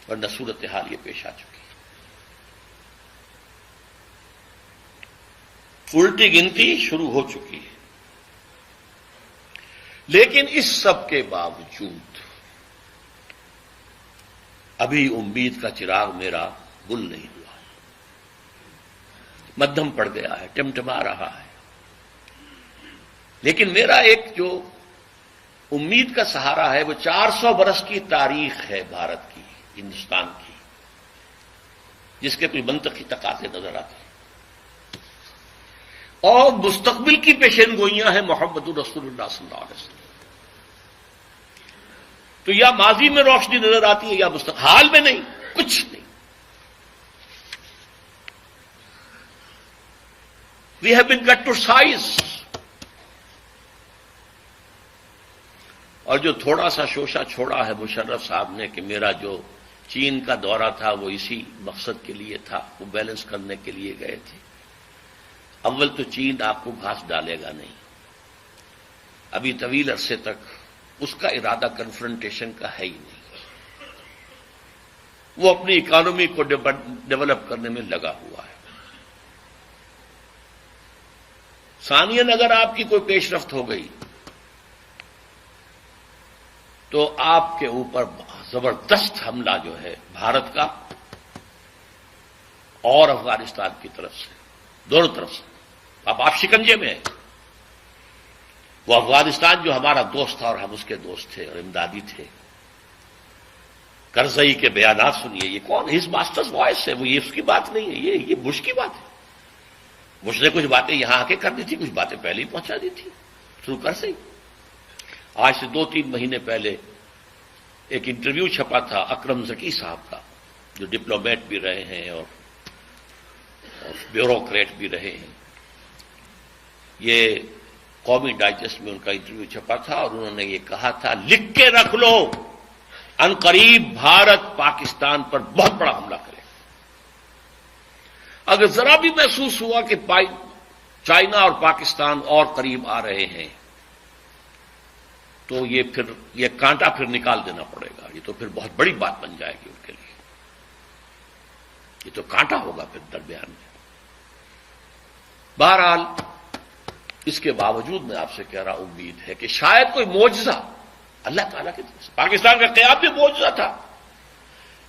ورنہ صورتحال یہ پیش آ چکی ہے. الٹی گنتی شروع ہو چکی ہے. لیکن اس سب کے باوجود ابھی امید کا چراغ میرا گل نہیں ہوا. مدھم پڑ گیا ہے، ٹمٹما رہا ہے. لیکن میرا ایک جو امید کا سہارا ہے وہ 400 برس کی تاریخ ہے بھارت کی، ہندوستان کی، جس کے کوئی منطقی تقاضے نظر آتے ہیں. اور مستقبل کی پیشین گوئیاں ہیں محمد رسول اللہ صلی اللہ علیہ وسلم. تو یا ماضی میں روشنی نظر آتی ہے یا مستقبل، حال میں نہیں، کچھ نہیں. We have been cut to size. اور جو تھوڑا سا شوشہ چھوڑا ہے مشرف صاحب نے کہ میرا جو چین کا دورہ تھا وہ اسی مقصد کے لیے تھا، وہ بیلنس کرنے کے لیے گئے تھے. اول تو چین آپ کو گھاس ڈالے گا نہیں، ابھی طویل عرصے تک اس کا ارادہ کنفرنٹیشن کا ہے ہی نہیں. وہ اپنی اکانومی کو ڈیولپ کرنے میں لگا ہوا ہے. ثانیاً اگر آپ کی کوئی پیش رفت ہو گئی تو آپ کے اوپر زبردست حملہ جو ہے بھارت کا اور افغانستان کی طرف سے، دونوں طرف سے. اب آپ شکنجے میں ہیں. وہ افغانستان جو ہمارا دوست تھا اور ہم اس کے دوست تھے اور امدادی تھے. کرزئی کے بیانات سنیے. یہ کون؟ ہز ماسٹرز وائس ہے. وہ یہ اس کی بات نہیں ہے، یہ بش کی بات ہے. بش نے کچھ باتیں یہاں آ کے کر دی تھی، کچھ باتیں پہلے ہی پہنچا دی تھی تھرو کرزئی. آج سے 2-3 مہینے پہلے ایک انٹرویو چھپا تھا اکرم ذکی صاحب کا، جو ڈپلومیٹ بھی رہے ہیں اور بیوروکریٹ بھی رہے ہیں. یہ قومی ڈائجسٹ میں ان کا انٹرویو چھپا تھا اور انہوں نے یہ کہا تھا، لکھ کے رکھ لو، عنقریب بھارت پاکستان پر بہت بڑا حملہ کرے. اگر ذرا بھی محسوس ہوا کہ چائنا اور پاکستان اور قریب آ رہے ہیں تو یہ کانٹا پھر نکال دینا پڑے گا. یہ تو پھر بہت بڑی بات بن جائے گی ان کے لیے. یہ تو کانٹا ہوگا پھر درمیان میں. بہرحال اس کے باوجود میں آپ سے کہہ رہا امید ہے کہ شاید کوئی معجزہ اللہ تعالیٰ کی طرف سے. پاکستان کا قیام بھی معجزہ تھا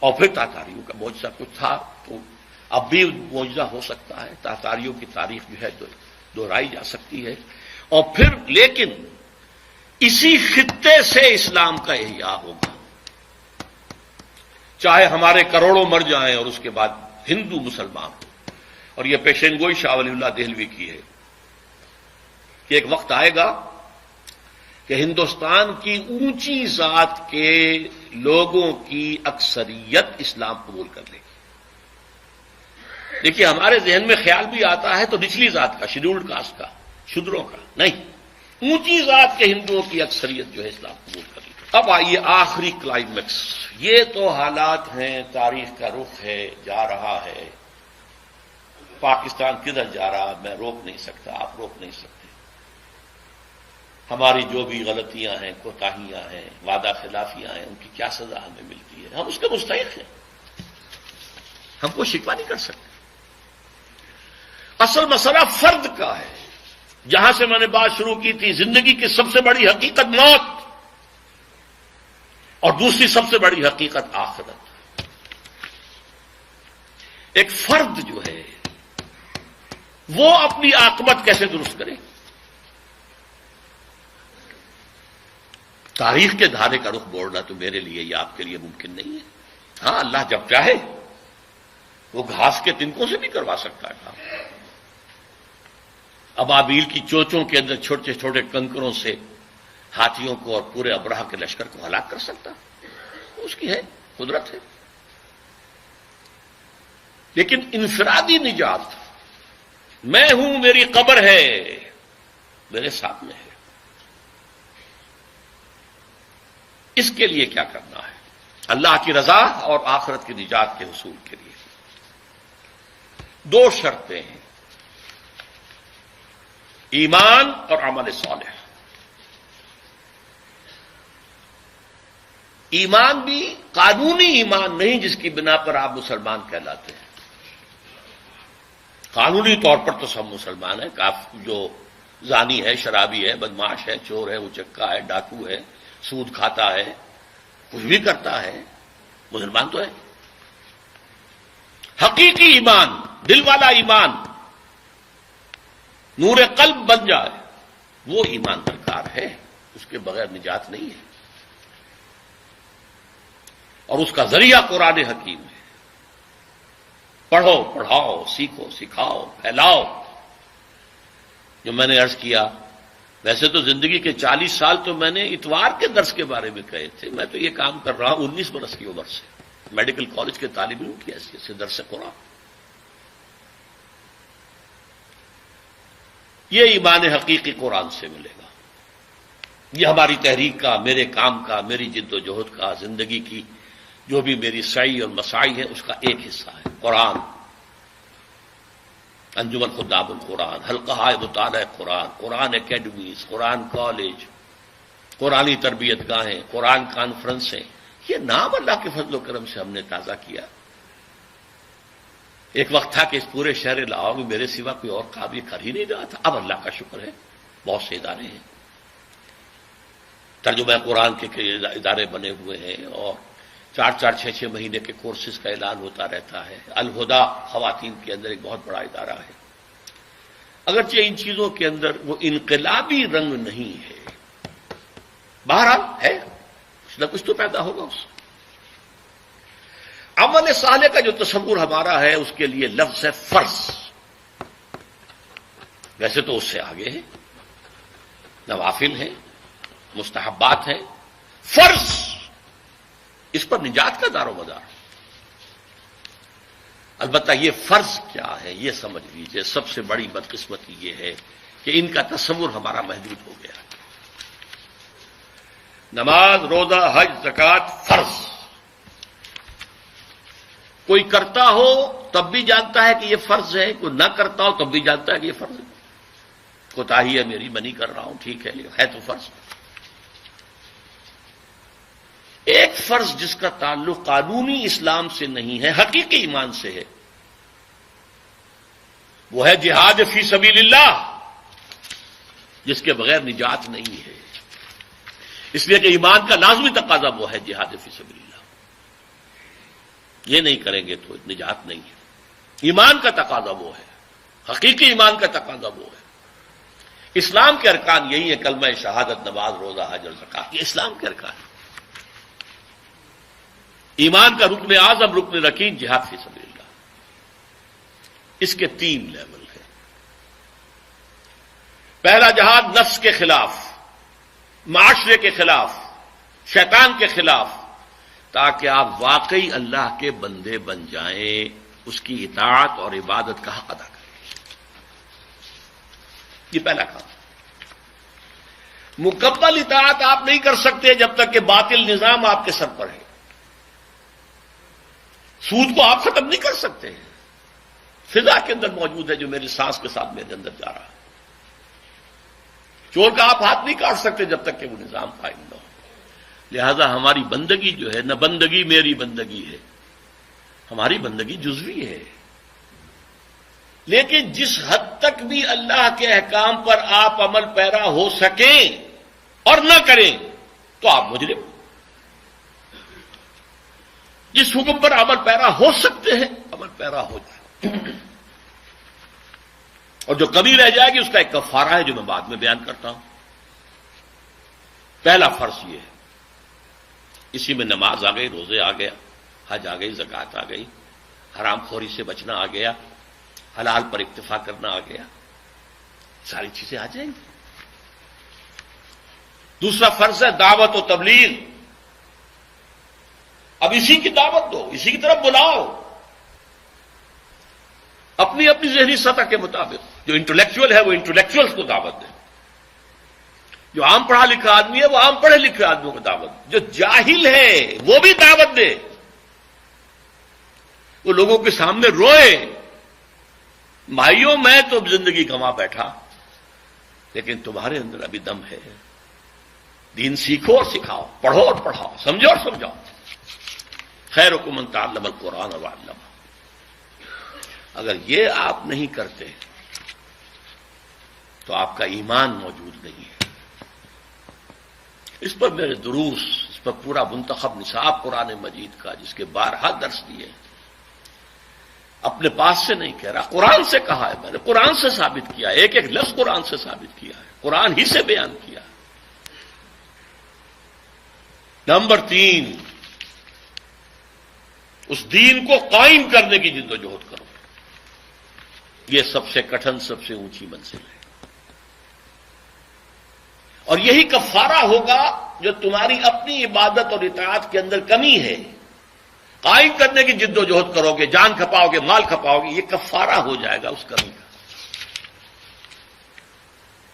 اور پھر تاتاریوں کا معجزہ کچھ تھا تو اب بھی معجزہ ہو سکتا ہے. تاتاریوں کی تاریخ جو ہے دہرائی جا سکتی ہے. اور پھر لیکن اسی خطے سے اسلام کا احیاء ہوگا. چاہے ہمارے کروڑوں مر جائیں اور اس کے بعد ہندو مسلمان ہو. اور یہ پیشین گوئی شاہ ولی اللہ دہلوی کی ہے کہ ایک وقت آئے گا کہ ہندوستان کی اونچی ذات کے لوگوں کی اکثریت اسلام قبول کر لے گی. دیکھیے ہمارے ذہن میں خیال بھی آتا ہے تو نچلی ذات کا، شیڈولڈ کاسٹ کا، شودروں کا نہیں، اونچی ذات کے ہندوؤں کی اکثریت جو ہے اسلام قبول کر لے گی. اب آئیے آخری کلائمیکس. یہ تو حالات ہیں، تاریخ کا رخ ہے، جا رہا ہے. پاکستان کدھر جا رہا میں روک نہیں سکتا، آپ روک نہیں سکتے. ہماری جو بھی غلطیاں ہیں، کوتاہیاں ہیں، وعدہ خلافیاں ہیں، ان کی کیا سزا ہمیں ملتی ہے، ہم اس کے مستحق ہیں، ہم کو شکوہ نہیں کر سکتے. اصل مسئلہ فرد کا ہے. جہاں سے میں نے بات شروع کی تھی، زندگی کی سب سے بڑی حقیقت موت اور دوسری سب سے بڑی حقیقت آخرت. ایک فرد جو ہے وہ اپنی عاقبت کیسے درست کرے؟ تاریخ کے دھارے کا رخ موڑنا تو میرے لیے یا آپ کے لیے ممکن نہیں ہے. ہاں اللہ جب چاہے وہ گھاس کے تنکوں سے بھی کروا سکتا ہے کام. ابابیل کی چوچوں کے اندر چھوٹے چھوٹے کنکروں سے ہاتھیوں کو اور پورے ابرہہ کے لشکر کو ہلاک کر سکتا، اس کی ہے قدرت ہے. لیکن انفرادی نجات، میں ہوں، میری قبر ہے، میرے سامنے ہے، اس کے لیے کیا کرنا ہے؟ اللہ کی رضا اور آخرت کی نجات کے حصول کے لیے دو شرطیں ہیں، ایمان اور عمل صالح. ایمان بھی قانونی ایمان نہیں جس کی بنا پر آپ مسلمان کہلاتے ہیں. قانونی طور پر تو سب مسلمان ہیں. جو زانی ہے، شرابی ہے، بدماش ہے، چور ہے، اچکا ہے، ڈاکو ہے، سود کھاتا ہے، کچھ بھی کرتا ہے، مسلمان تو ہے. حقیقی ایمان، دل والا ایمان، نور قلب بن جائے، وہ ایمان درکار ہے. اس کے بغیر نجات نہیں ہے. اور اس کا ذریعہ قرآن حکیم ہے. پڑھو، پڑھاؤ، سیکھو، سکھاؤ، پھیلاؤ. جو میں نے عرض کیا، ویسے تو زندگی کے 40 سال تو میں نے اتوار کے درس کے بارے میں کہے تھے. میں تو یہ کام کر رہا ہوں 19 برس کی عمر سے، میڈیکل کالج کے طالب علم کی حیثیت سے درس قرآن. یہ ایمان حقیقی قرآن سے ملے گا. یہ ہماری تحریک کا، میرے کام کا، میری جد و جہد کا، زندگی کی جو بھی میری سعی اور مساعی ہے، اس کا ایک حصہ ہے قرآن. انجمن خدام القرآن، حلقہ مطالعہ قرآن، قرآن اکیڈمیز، قرآن کالج، قرآنی تربیت گاہیں، قرآن کانفرنسیں. یہ نام اللہ کے فضل و کرم سے ہم نے تازہ کیا. ایک وقت تھا کہ اس پورے شہر لاہور میں میرے سوا کوئی اور کام یہ کر ہی نہیں رہا تھا. اب اللہ کا شکر ہے بہت سے ادارے ہیں، ترجمہ قرآن کے ادارے بنے ہوئے ہیں، اور 4-4 6-6 مہینے کے کورسز کا اعلان ہوتا رہتا ہے. الہدا خواتین کے اندر ایک بہت بڑا ادارہ ہے. اگرچہ ان چیزوں کے اندر وہ انقلابی رنگ نہیں ہے، بہرحال ہے، کچھ نہ کچھ تو پیدا ہوگا اس سے. عمل صالح کا جو تصور ہمارا ہے، اس کے لیے لفظ ہے فرض. ویسے تو اس سے آگے ہے، نوافل ہیں، مستحبات ہیں. فرض، اس پر نجات کا دار و مدار. البتہ یہ فرض کیا ہے یہ سمجھ لیجئے. سب سے بڑی بدقسمتی یہ ہے کہ ان کا تصور ہمارا محدود ہو گیا. نماز، روزہ، حج، زکوٰۃ فرض. کوئی کرتا ہو تب بھی جانتا ہے کہ یہ فرض ہے، کوئی نہ کرتا ہو تب بھی جانتا ہے کہ یہ فرض ہے. کوتاہی ہے میری، میں نہیں کر رہا ہوں، ٹھیک ہے، لیکن ہے تو فرض. ایک فرض جس کا تعلق قانونی اسلام سے نہیں ہے، حقیقی ایمان سے ہے، وہ ہے جہاد فی سبیل اللہ، جس کے بغیر نجات نہیں ہے. اس لیے کہ ایمان کا لازمی تقاضا وہ ہے جہاد فی سبیل اللہ. یہ نہیں کریں گے تو نجات نہیں ہے. ایمان کا تقاضا وہ ہے، حقیقی ایمان کا تقاضا وہ ہے. اسلام کے ارکان یہی ہے، کلمہ شہادت، نماز، روزہ، حج اور زکوٰۃ. یہ اسلام کے ارکان ہیں. ایمان کا رکن اعظم، رکن رکین جہاد فی سبیل اللہ۔ اس کے 3 لیول ہیں۔ پہلا جہاد نفس کے خلاف، معاشرے کے خلاف، شیطان کے خلاف، تاکہ آپ واقعی اللہ کے بندے بن جائیں، اس کی اطاعت اور عبادت کا حق ادا کریں۔ یہ پہلا کام۔ مکمل اطاعت آپ نہیں کر سکتے جب تک کہ باطل نظام آپ کے سر پر ہے۔ سود کو آپ ختم نہیں کر سکتے، فضا کے اندر موجود ہے جو میری سانس کے ساتھ میرے اندر جا رہا ہے۔ چور کا آپ ہاتھ نہیں کاٹ سکتے جب تک کہ وہ نظام قائم نہ ہو۔ لہذا ہماری بندگی جو ہے، نہ بندگی میری بندگی ہے، ہماری بندگی جزوی ہے، لیکن جس حد تک بھی اللہ کے احکام پر آپ عمل پیرا ہو سکیں اور نہ کریں تو آپ مجرم۔ جس حکم پر عمل پیرا ہو سکتے ہیں عمل پیرا ہو جائے، اور جو کمی رہ جائے گی اس کا ایک کفارہ ہے جو میں بعد میں بیان کرتا ہوں۔ پہلا فرض یہ ہے، اسی میں نماز آ گئی، روزے آ گیا، حج آ گئی، زکوٰۃ آ گئی، حرام خوری سے بچنا آ گیا، حلال پر اکتفا کرنا آ گیا، ساری چیزیں آ جائیں گی۔ دوسرا فرض ہے دعوت و تبلیغ۔ اب اسی کی دعوت دو، اسی کی طرف بلاؤ، اپنی اپنی ذہنی سطح کے مطابق۔ جو انٹلیکچوئل ہے وہ انٹلیکچوئلس کو دعوت دے، جو عام پڑھا لکھا آدمی ہے وہ عام پڑھے لکھے آدمیوں کو دعوت دے، جو جاہل ہے وہ بھی دعوت دے، وہ لوگوں کے سامنے روئے، بھائیوں میں تو زندگی گنوا بیٹھا لیکن تمہارے اندر ابھی دم ہے، دین سیکھو اور سکھاؤ، پڑھو اور پڑھاؤ، سمجھو اور سمجھاؤ۔ خیرکم من تعلم القرآن وعلمہ۔ اگر یہ آپ نہیں کرتے تو آپ کا ایمان موجود نہیں ہے۔ اس پر میرے دروس، اس پر پورا منتخب نصاب قرآن مجید کا، جس کے 12 درس دیے، اپنے پاس سے نہیں کہہ رہا، قرآن سے کہا ہے، میں نے قرآن سے ثابت کیا ہے، ایک ایک لفظ قرآن سے ثابت کیا ہے، قرآن ہی سے بیان کیا ہے۔ نمبر 3، اس دین کو قائم کرنے کی جد و جہد کرو۔ یہ سب سے کٹھن، سب سے اونچی منزل ہے، اور یہی کفارہ ہوگا جو تمہاری اپنی عبادت اور اطاعت کے اندر کمی ہے۔ قائم کرنے کی جد و جہد کرو گے، جان کھپاؤ گے، مال کھپاؤ گے، یہ کفارہ ہو جائے گا اس کمی کا۔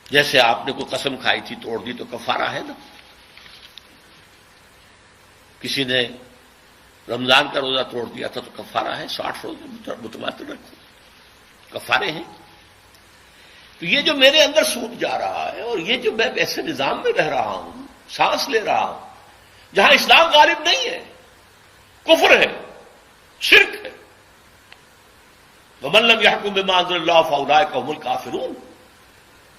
جیسے آپ نے کوئی قسم کھائی تھی توڑ دی تو کفارہ ہے نا۔ کسی نے رمضان کا روزہ توڑ دیا تھا تو کفارہ ہے، 60 روزے متواتر رکھو، کفارے ہیں۔ تو یہ جو میرے اندر سود جا رہا ہے، اور یہ جو میں ایسے نظام میں رہ رہا ہوں، سانس لے رہا ہوں جہاں اسلام غالب نہیں ہے، کفر ہے، شرک ہے، وَمَن لَّمْ يَحْكُم بِمَا أَنزَلَ اللَّهُ فَأُولَٰئِكَ هُمُ الْكَافِرُونَ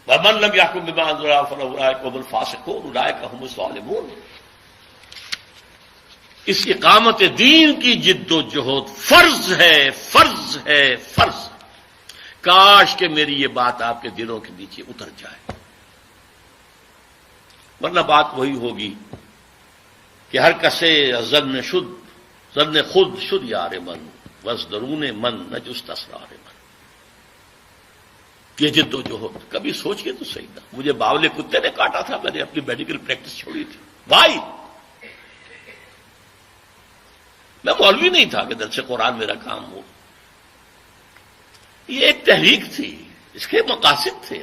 وَمَن لَّمْ يَحْكُم بِمَا أَنزَلَ اللَّهُ فَأُولَٰئِكَ هُمُ الْفَاسِقُونَ أُولَٰئِكَ هُمُ الظَّالِمُونَ۔ اس اقامت دین کی جد و جہد فرض ہے، فرض ہے، فرض۔ کاش کہ میری یہ بات آپ کے دلوں کے نیچے اتر جائے، ورنہ بات وہی ہوگی کہ ہر کسے ظن شد، ظن خود شد یار من، وز درون من نجست اسرار من۔ یہ جد و جہد کبھی سوچ کے تو صحیح تھا۔ مجھے باولے کتے نے کاٹا تھا، میں نے اپنی میڈیکل پریکٹس چھوڑی تھی بھائی، میں مولوی نہیں تھا کہ درس قرآن میرا کام ہو۔ یہ ایک تحریک تھی، اس کے مقاصد تھے،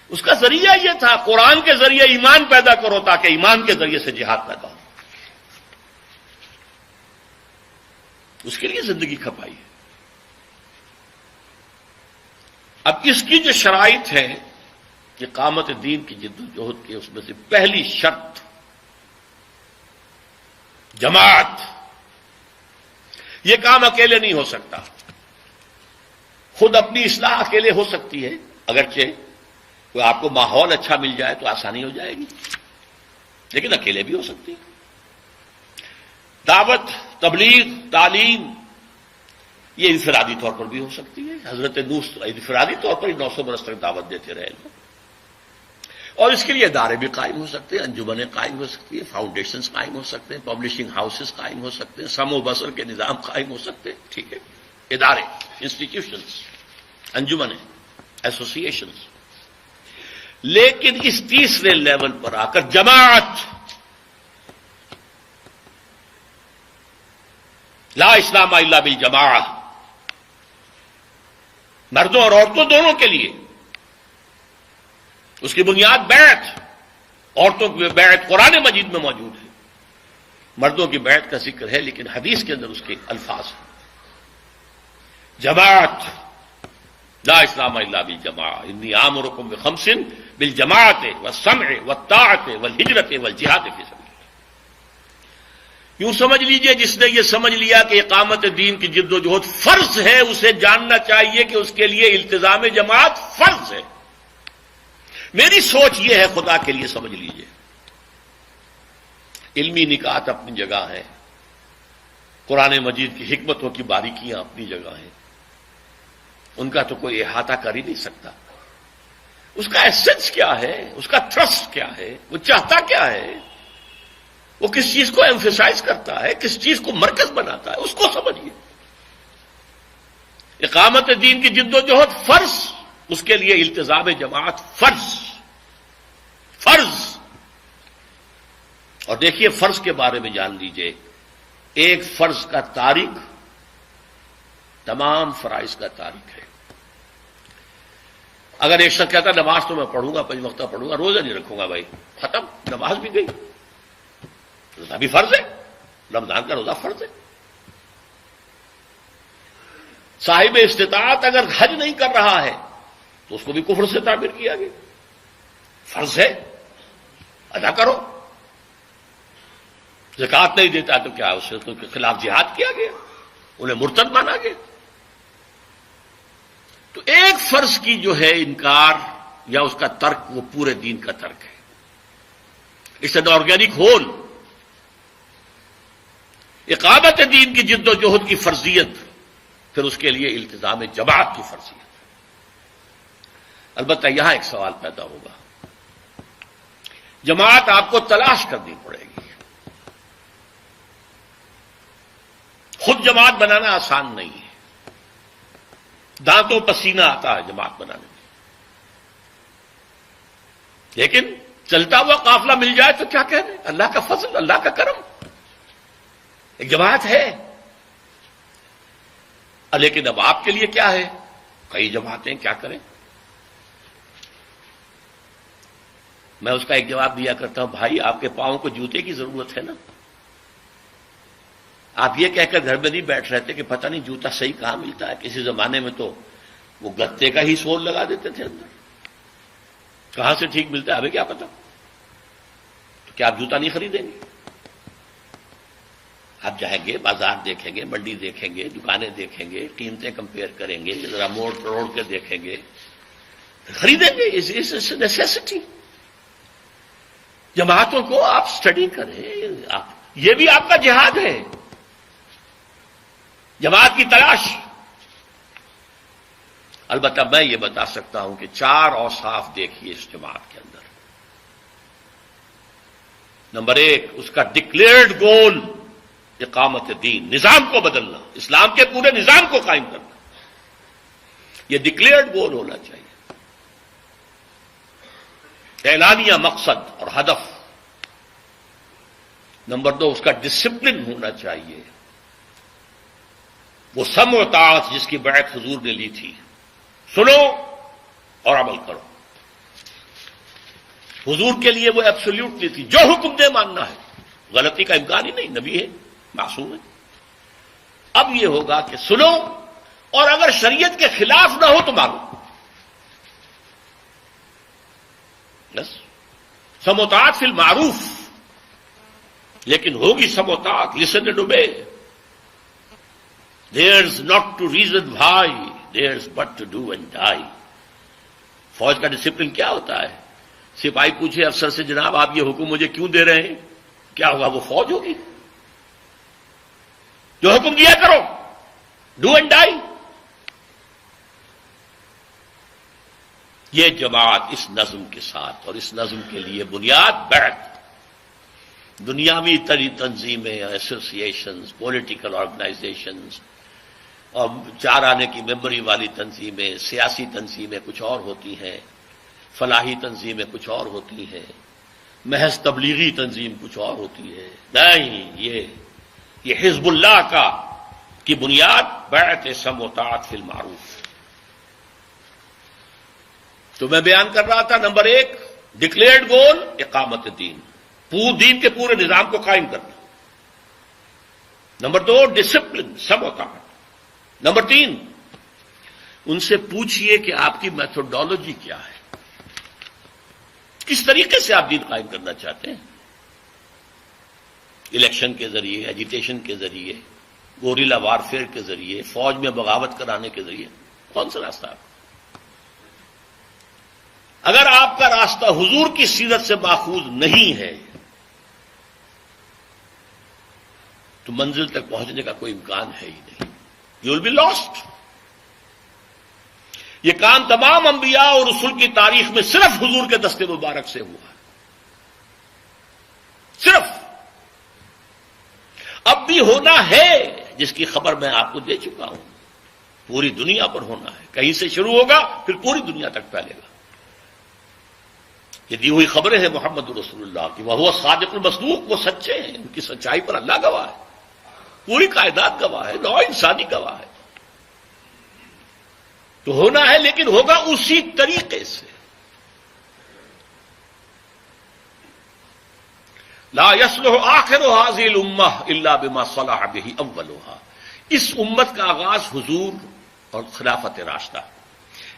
اس کا ذریعہ یہ تھا قرآن کے ذریعے ایمان پیدا کرو تاکہ ایمان کے ذریعے سے جہاد پیدا ہو۔ اس کے لیے زندگی کھپائی ہے۔ اب اس کی جو شرائط ہے کہ اقامت دین کی جد و جہد کی، اس میں سے پہلی شرط جماعت۔ یہ کام اکیلے نہیں ہو سکتا۔ خود اپنی اصلاح اکیلے ہو سکتی ہے، اگرچہ کوئی آپ کو ماحول اچھا مل جائے تو آسانی ہو جائے گی، لیکن اکیلے بھی ہو سکتی ہے۔ دعوت، تبلیغ، تعلیم یہ انفرادی طور پر بھی ہو سکتی ہے۔ حضرت نوح انفرادی طور پر ہی 900 برس تک دعوت دیتے رہے لوگ، اور اس کے لیے ادارے بھی قائم ہو سکتے ہیں، انجمنیں قائم ہو سکتی ہیں، فاؤنڈیشنز قائم ہو سکتے ہیں، پبلشنگ ہاؤسز قائم ہو سکتے ہیں، سم و بسر کے نظام قائم ہو سکتے ہیں. ٹھیک ہے، ادارے، انسٹیٹیوشنز، انجمنیں، ایسوسیشنز. لیکن اس تیسرے لیول پر آ کر جماعت، لا اسلام الا بالجماعہ، مردوں اور عورتوں دونوں کے لیے. اس کی بنیاد بیعت، عورتوں کی بیعت قرآن مجید میں موجود ہے، مردوں کی بیعت کا ذکر ہے لیکن حدیث کے اندر اس کے الفاظ ہیں. جماعت، لا اسلام الا بالجماعہ، انی آمرکم بخمس بالجماعت والسمع والطاعت والہجرت والجہاد فی سبیل. یوں سمجھ لیجئے، جس نے یہ سمجھ لیا کہ اقامت دین کی جد و جہد فرض ہے، اسے جاننا چاہیے کہ اس کے لیے التزام جماعت فرض ہے. میری سوچ یہ ہے، خدا کے لیے سمجھ لیجئے، علمی نکات اپنی جگہ ہے، قرآن مجید کی حکمتوں کی باریکیاں اپنی جگہ ہیں، ان کا تو کوئی احاطہ کر ہی نہیں سکتا. اس کا ایسنس کیا ہے، اس کا تھرسٹ کیا ہے، وہ چاہتا کیا ہے، وہ کس چیز کو ایمفیسائز کرتا ہے، کس چیز کو مرکز بناتا ہے، اس کو سمجھیے. اقامت دین کی جد و جہد فرض، اس کے لیے التزام جماعت فرض. فرض. اور دیکھیے، فرض کے بارے میں جان لیجئے، ایک فرض کا تارک تمام فرائض کا تارک ہے. اگر ایک شخص کہتا نماز تو میں پڑھوں گا، 5 وقتہ پڑھوں گا، روزہ نہیں رکھوں گا، بھائی ختم، نماز بھی گئی، روزہ بھی فرض ہے، رمضان کا روزہ فرض ہے. صاحب استطاعت اگر حج نہیں کر رہا ہے تو اس کو بھی کفر سے تعبیر کیا گیا. فرض ہے، ادا کرو. زکوٰۃ نہیں دیتا تو کیا اس کے خلاف جہاد کیا گیا، انہیں مرتد مانا گیا. تو ایک فرض کی جو ہے انکار یا اس کا ترک، وہ پورے دین کا ترک ہے. It's an organic whole. اقامت دین کی جد و جہد کی فرضیت، پھر اس کے لیے التزام جماعت کی فرضیت. البتہ یہاں ایک سوال پیدا ہوگا، جماعت آپ کو تلاش کرنی پڑے گی. خود جماعت بنانا آسان نہیں ہے، دانتوں پسینہ آتا ہے جماعت بنانے میں. لیکن چلتا ہوا قافلہ مل جائے تو کیا کہنے، اللہ کا فضل، اللہ کا کرم، ایک جماعت ہے. لیکن اب آپ کے لیے کیا ہے، کئی جماعتیں، کیا کریں. میں اس کا ایک جواب دیا کرتا ہوں، بھائی آپ کے پاؤں کو جوتے کی ضرورت ہے نا. آپ یہ کہہ کر گھر میں نہیں بیٹھ رہتے کہ پتہ نہیں جوتا صحیح کہاں ملتا ہے. کسی زمانے میں تو وہ گتے کا ہی سول لگا دیتے تھے اندر، کہاں سے ٹھیک ملتا ہے ہمیں کیا پتا. تو کیا آپ جوتا نہیں خریدیں گے؟ آپ جائیں گے، بازار دیکھیں گے، منڈی دیکھیں گے، دکانیں دیکھیں گے، قیمتیں کمپیئر کریں گے، ذرا موڑ توڑ کے دیکھیں گے، خریدیں گے. اس نیسیسٹی. جماعتوں کو آپ سٹڈی کریں، یہ بھی آپ کا جہاد ہے، جماعت کی تلاش. البتہ میں یہ بتا سکتا ہوں کہ 4 اوصاف دیکھیے اس جماعت کے اندر. نمبر 1، اس کا ڈکلیئرڈ گول اقامت دین، نظام کو بدلنا، اسلام کے پورے نظام کو قائم کرنا. یہ ڈکلیئرڈ گول ہونا چاہیے، اعلانیہ مقصد اور ہدف. نمبر 2، اس کا ڈسپلن ہونا چاہیے، وہ سمع و طاعت جس کی بیعت حضور نے لی تھی، سنو اور عمل کرو. حضور کے لیے وہ ایبسولوٹلی تھی، جو حکم دے ماننا ہے، غلطی کا امکان ہی نہیں، نبی ہے، معصوم ہے. اب یہ ہوگا کہ سنو، اور اگر شریعت کے خلاف نہ ہو تو مانو. بس سمع و طاعت فی المعروف، لیکن ہوگی سمع و طاعت، listen and obey. There's not to reason why, there's but to do and die. فوج کا ڈسپلن کیا ہوتا ہے؟ سپاہی پوچھے افسر سے، جناب آپ یہ حکم مجھے کیوں دے رہے ہیں؟ کیا ہوگا؟ وہ فوج ہوگی. جو حکم دیا کرو، ڈو اینڈ ڈائی. یہ جماعت اس نظم کے ساتھ، اور اس نظم کے لیے بنیاد بیعت، دنیاوی تنظیمیں، ایسوسیشنز، پولیٹیکل آرگنائزیشنز اور چار آنے کی ممبری والی تنظیمیں، سیاسی تنظیمیں کچھ اور ہوتی ہیں، فلاحی تنظیمیں کچھ اور ہوتی ہیں، محض تبلیغی تنظیم کچھ اور ہوتی ہے۔ نہیں، یہ حزب اللہ کی بنیاد بیعت سمع و طاعت فی المعروف۔ تو میں بیان کر رہا تھا، نمبر 1 ڈکلیئرڈ گول اقامت دین، دین کے پورے نظام کو قائم کرنا۔ نمبر 2 ڈسپلن، سمع و طاعت۔ نمبر 3 ان سے پوچھئے کہ آپ کی میتھوڈالوجی کیا ہے، کس طریقے سے آپ دین قائم کرنا چاہتے ہیں؟ الیکشن کے ذریعے، ایجیٹیشن کے ذریعے، گوریلا وارفیئر کے ذریعے، فوج میں بغاوت کرانے کے ذریعے، کون سا راستہ آپ؟ اگر آپ کا راستہ حضور کی سیرت سے ماخوذ نہیں ہے تو منزل تک پہنچنے کا کوئی امکان ہے ہی نہیں، یو ول بی لاسٹ۔ یہ کام تمام انبیاء اور رسول کی تاریخ میں صرف حضور کے دست مبارک سے ہوا ہے، صرف۔ اب بھی ہونا ہے، جس کی خبر میں آپ کو دے چکا ہوں، پوری دنیا پر ہونا ہے، کہیں سے شروع ہوگا پھر پوری دنیا تک پھیلے گا۔ یہ دی ہوئی خبریں ہیں محمد رسول اللہ کی، وہ صادق المصدوق، وہ سچے ہیں، ان کی سچائی پر اللہ گواہ ہے، پوری کائنات گواہ ہے، نوع انسانی گواہ ہے۔ تو ہونا ہے، لیکن ہوگا اسی طریقے سے۔ لا يصلح آخر هذه الامه الا بما صلح به اولها۔ اس امت کا آغاز حضور اور خلافت راشدہ،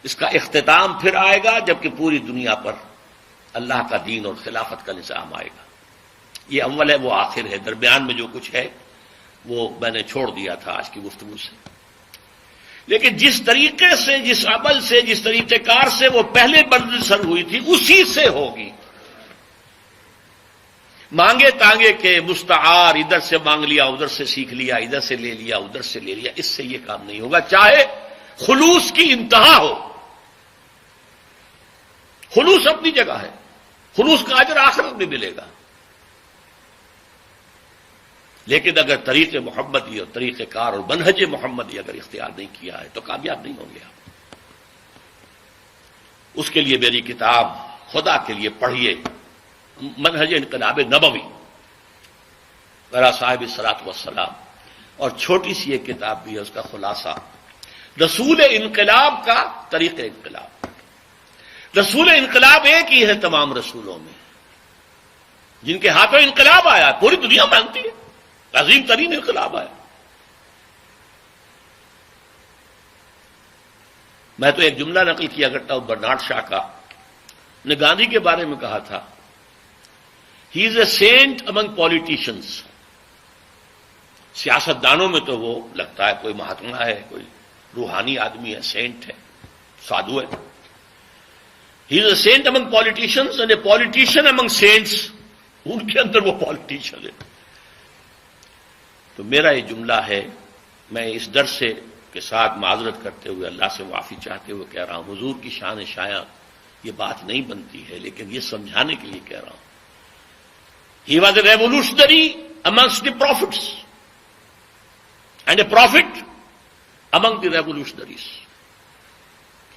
اس کا اختتام پھر آئے گا جبکہ پوری دنیا پر اللہ کا دین اور خلافت کا نظام آئے گا۔ یہ اول ہے، وہ آخر ہے، درمیان میں جو کچھ ہے وہ میں نے چھوڑ دیا تھا آج کی گفتگو سے۔ لیکن جس طریقے سے، جس عمل سے، جس طریقہ کار سے وہ پہلے منزل سر ہوئی تھی، اسی سے ہوگی۔ مانگے تانگے کے مستعار، ادھر سے مانگ لیا، ادھر سے سیکھ لیا، ادھر سے لے لیا، ادھر سے لے لیا، اس سے یہ کام نہیں ہوگا، چاہے خلوص کی انتہا ہو۔ خلوص اپنی جگہ ہے، خلوص کا اجر آخرت میں ملے گا، لیکن اگر طریق محمدی اور طریقہ کار اور منہج محمدی اگر اختیار نہیں کیا ہے تو کامیاب نہیں ہوں گے آپ۔ اس کے لیے میری کتاب خدا کے لیے پڑھیے، منہج انقلاب نبوی، میرا صاحب الصلاۃ والسلام، اور چھوٹی سی ایک کتاب بھی ہے، اس کا خلاصہ رسول انقلاب کا طریقہ انقلاب۔ رسول انقلاب ایک ہی ہے تمام رسولوں میں، جن کے ہاتھوں انقلاب آیا، پوری دنیا مانتی ہے، عظیم ترین انقلاب آیا۔ میں تو ایک جملہ نقل کیا کرتا ہوں برنارڈ شاہ کا، نے گاندھی کے بارے میں کہا تھا، ہی is a saint among politicians. سیاست دانوں میں تو وہ لگتا ہے کوئی مہاتما ہے، کوئی روحانی آدمی ہے، سینٹ ہے، سادھو ہے۔ He is a saint among politicians and a politician among saints. ان کے اندر وہ پالیٹیشین ہے۔ تو میرا یہ جملہ ہے، میں اس درس کے ساتھ معذرت کرتے ہوئے اللہ سے معافی چاہتے ہوئے کہہ رہا ہوں، حضور کی شان شایاں یہ بات نہیں بنتی ہے، لیکن یہ سمجھانے کے لیے کہہ رہا ہوں۔ He was a revolutionary amongst the prophets and a prophet among the revolutionaries۔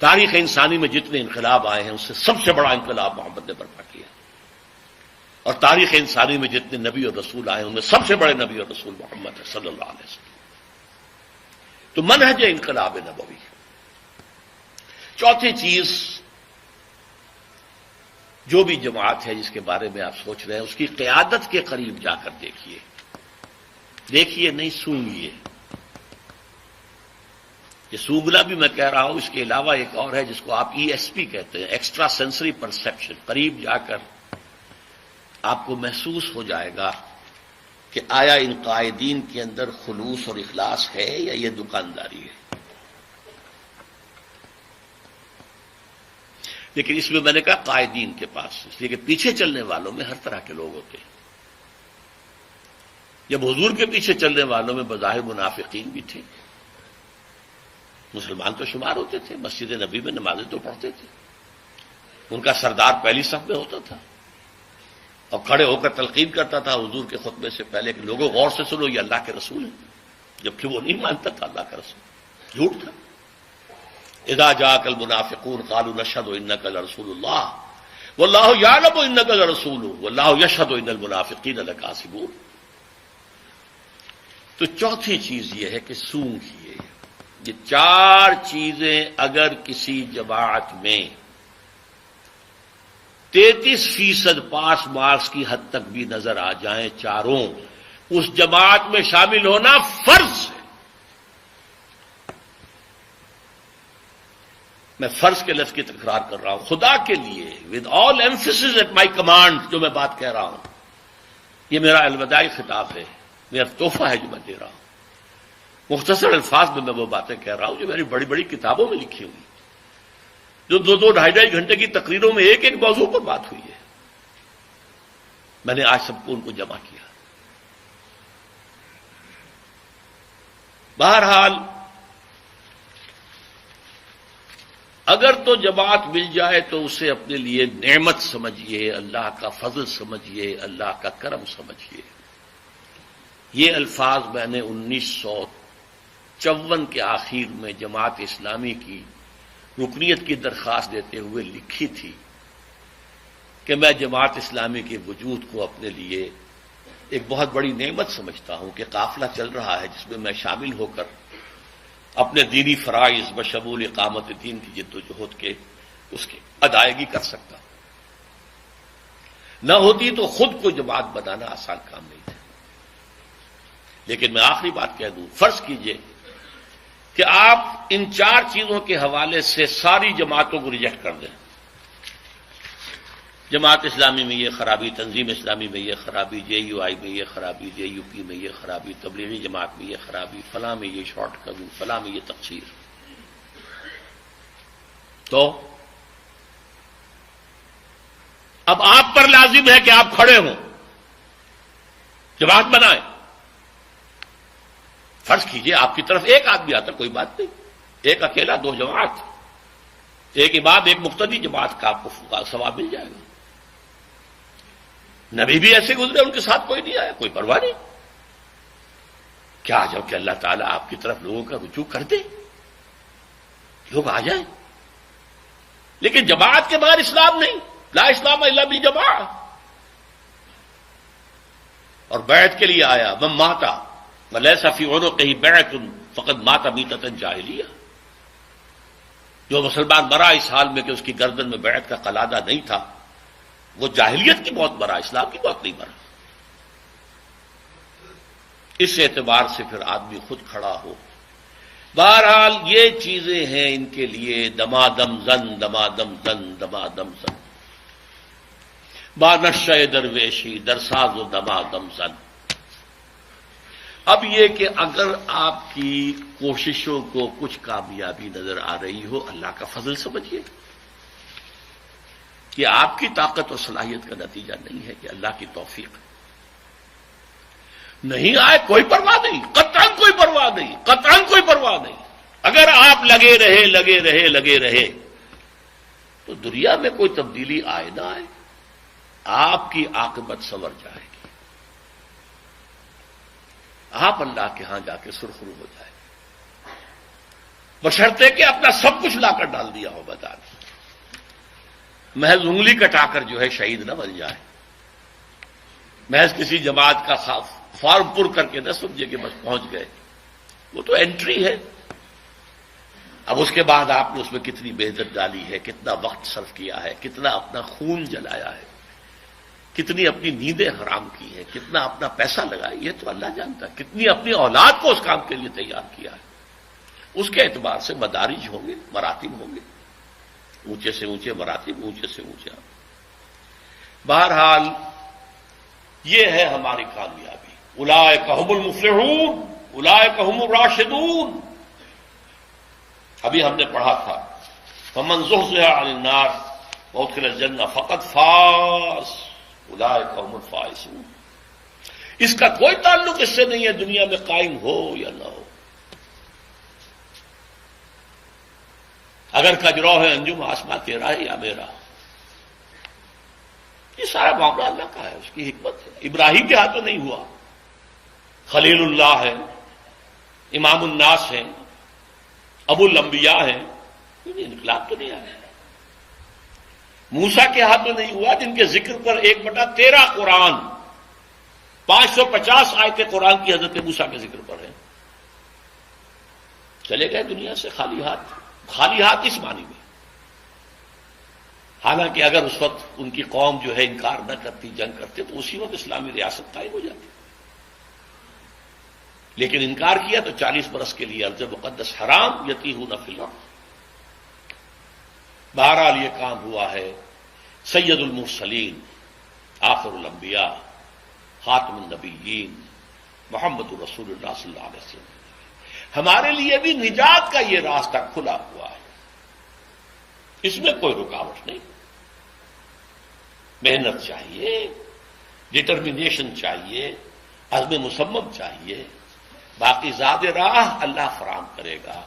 تاریخ انسانی میں جتنے انقلاب آئے ہیں اس سے سب سے بڑا انقلاب محمد نے برپا کیا، اور تاریخ انسانی میں جتنے نبی اور رسول آئے ہیں ان میں سب سے بڑے نبی اور رسول محمد صلی اللہ علیہ وسلم۔ تو منہج انقلاب نبوی۔ چوتھی چیز، جو بھی جماعت ہے جس کے بارے میں آپ سوچ رہے ہیں، اس کی قیادت کے قریب جا کر دیکھیے، دیکھیے نہیں سونگیے۔ یہ سونگنا بھی میں کہہ رہا ہوں، اس کے علاوہ ایک اور ہے جس کو آپ ESP کہتے ہیں، ایکسٹرا سینسری پرسیپشن۔ قریب جا کر آپ کو محسوس ہو جائے گا کہ آیا ان قائدین کے اندر خلوص اور اخلاص ہے یا یہ دکانداری ہے۔ لیکن اس میں میں نے کہا قائدین کے پاس، اس لیے کہ پیچھے چلنے والوں میں ہر طرح کے لوگ ہوتے ہیں۔ جب حضور کے پیچھے چلنے والوں میں بظاہر منافقین بھی تھے، مسلمان تو شمار ہوتے تھے، مسجد نبی میں نمازیں تو پڑھتے تھے، ان کا سردار پہلی صف میں ہوتا تھا اور کھڑے ہو کر تلقین کرتا تھا حضور کے خطبے سے پہلے کہ لوگوں غور سے سنو، یہ اللہ کے رسول ہے، جبکہ وہ نہیں مانتا تھا اللہ کا رسول، جھوٹ تھا۔ اذا جاءك المنافقون قالوا نشهد انك لرسول الله والله يعلم انك لرسوله والله يشهد ان المنافقين لكاذبون۔ تو چوتھی چیز یہ ہے کہ سونگھیے۔ یہ چار چیزیں اگر کسی جماعت میں 33% پاس مارکس کی حد تک بھی نظر آ جائیں چاروں، اس جماعت میں شامل ہونا فرض ہے۔ میں فرض کے لفظ کی تکرار کر رہا ہوں، خدا کے لیے with all emphasis at my command جو میں بات کہہ رہا ہوں، یہ میرا الوداعی خطاب ہے، میرا تحفہ ہے جو میں دے رہا ہوں۔ مختصر الفاظ میں وہ باتیں کہہ رہا ہوں جو میری بڑی بڑی کتابوں میں لکھی ہوئی، جو 2-2 ڈھائی گھنٹے کی تقریروں میں ایک ایک موضوع پر بات ہوئی ہے، میں نے آج سب کو ان کو جمع کیا۔ بہرحال اگر تو جماعت مل جائے تو اسے اپنے لیے نعمت سمجھیے، اللہ کا فضل سمجھیے، اللہ کا کرم سمجھیے۔ یہ الفاظ میں نے 1954 کے آخر میں جماعت اسلامی کی رکنیت کی درخواست دیتے ہوئے لکھی تھی کہ میں جماعت اسلامی کے وجود کو اپنے لیے ایک بہت بڑی نعمت سمجھتا ہوں کہ قافلہ چل رہا ہے جس میں میں شامل ہو کر اپنے دینی فرائض بشمول اقامت دین کی جد و جہد کے اس کی ادائیگی کر سکتا ہوں۔ نہ ہوتی تو خود کو جماعت بنانا آسان کام نہیں تھا۔ لیکن میں آخری بات کہہ دوں، فرض کیجئے کہ آپ ان چار چیزوں کے حوالے سے ساری جماعتوں کو ریجیکٹ کر دیں۔ جماعت اسلامی میں یہ خرابی، تنظیم اسلامی میں یہ خرابی، جے یو آئی میں یہ خرابی، جے یو پی میں یہ خرابی، تبلیغی جماعت میں یہ خرابی، فلاں میں یہ شارٹ کمی، فلاں میں یہ تقصیر، تو اب آپ پر لازم ہے کہ آپ کھڑے ہوں، جماعت بنائیں۔ فرض کیجئے آپ کی طرف ایک آدمی آتا، کوئی بات نہیں، ایک اکیلا 2 جماعت، ایک امام ایک مقتدی جماعت کا آپ کو ثواب مل جائے گا۔ نبی بھی ایسے گزرے، ان کے ساتھ کوئی نہیں آیا، کوئی پرواہ نہیں۔ کیا جب کہ اللہ تعالیٰ آپ کی طرف لوگوں کا رجوع کر دے، لوگ آ جائیں۔ لیکن جماعت کے باہر اسلام نہیں، لا اسلام الا بالجماعۃ۔ اور بیعت کے لیے آیا، من مات ولیس فی عنقہ بیعۃ فقد مات میتۃ جاہلیہ۔ جو مسلمان مرا اس حال میں کہ اس کی گردن میں بیعت کا قلادہ نہیں تھا، وہ جاہلیت کی موت مرا، اسلام کی موت نہیں مرا۔ اس اعتبار سے پھر آدمی خود کھڑا ہو۔ بہرحال یہ چیزیں ہیں ان کے لیے دمادم زن، دمادم زن، دمادم زن، بانشہ درویشی درساز و دمادم زن۔ اب یہ کہ اگر آپ کی کوششوں کو کچھ کامیابی نظر آ رہی ہو، اللہ کا فضل سمجھیے۔ یہ آپ کی طاقت اور صلاحیت کا نتیجہ نہیں ہے، کہ اللہ کی توفیق نہیں آئے کوئی پرواہ نہیں، قطعاً کوئی پرواہ نہیں، قطعاً کوئی پرواہ نہیں۔ اگر آپ لگے رہے تو دنیا میں کوئی تبدیلی آئے نہ آئے، آپ کی عاقبت سنور جائے گی، آپ اللہ کے ہاں جا کے سرخرو ہو جائے، بشرطے کہ اپنا سب کچھ لا کر ڈال دیا ہو میدان، محض انگلی کٹا کر جو ہے شہید نہ بن جائے، محض کسی جماعت کا فارم پر کر کے نہ سمجھے کہ بس پہنچ گئے، وہ تو انٹری ہے۔ اب اس کے بعد آپ نے اس میں کتنی محنت ڈالی ہے، کتنا وقت صرف کیا ہے، کتنا اپنا خون جلایا ہے، کتنی اپنی نیندیں حرام کی ہیں، کتنا اپنا پیسہ لگایا، یہ تو اللہ جانتا ہے، کتنی اپنی اولاد کو اس کام کے لیے تیار کیا ہے۔ اس کے اعتبار سے مدارج ہوں گے، مراتب ہوں گے، اونچے سے اونچے مراتب، اونچے سے اونچے۔ بہرحال یہ ہے ہماری کامیابی۔ اولئک ھم المفلحون، اولئک ھم الراشدون۔ ابھی ہم نے پڑھا تھا فمن زحزح عن النار وادخل الجنہ فقد فاز اولئک ھم الفائزون۔ اس کا کوئی تعلق اس سے نہیں ہے دنیا میں قائم ہو یا نہ ہو۔ اگر کجرو ہے انجم آسماں تیرا ہے یا میرا، یہ سارا معاملہ اللہ کا ہے، اس کی حکمت ہے۔ ابراہیم کے ہاتھوں نہیں ہوا، خلیل اللہ ہے، امام الناس ہیں، ابو الانبیاء ہیں، انقلاب تو نہیں آیا۔ موسیٰ کے ہاتھوں نہیں ہوا، جن کے ذکر پر 1/13 قرآن 550 آیتیں قرآن کی حضرت موسیٰ کے ذکر پر ہیں، چلے گئے دنیا سے خالی ہاتھ اس معنی میں۔ حالانکہ اگر اس وقت ان کی قوم جو ہے انکار نہ کرتی، جنگ کرتے، تو اسی وقت اسلامی ریاست قائم ہو جاتی، لیکن انکار کیا تو 40 برس کے لیے ارض مقدس حرام یتیہون فی الارض۔ بہرحال یہ کام ہوا ہے۔ سید المرسلین، آخر الانبیاء، خاتم النبیین، محمد رسول اللہ صلی اللہ علیہ وسلم، ہمارے لیے بھی نجات کا یہ راستہ کھلا ہوا ہے، اس میں کوئی رکاوٹ نہیں۔ محنت چاہیے، ڈٹرمنیشن چاہیے، عزم مصمم چاہیے، باقی زاد راہ اللہ فراہم کرے گا۔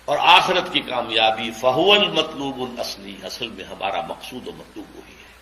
اور آخرت کی کامیابی فہو المطلوب الاصلی، اصل میں ہمارا مقصود و مطلوب وہی ہے۔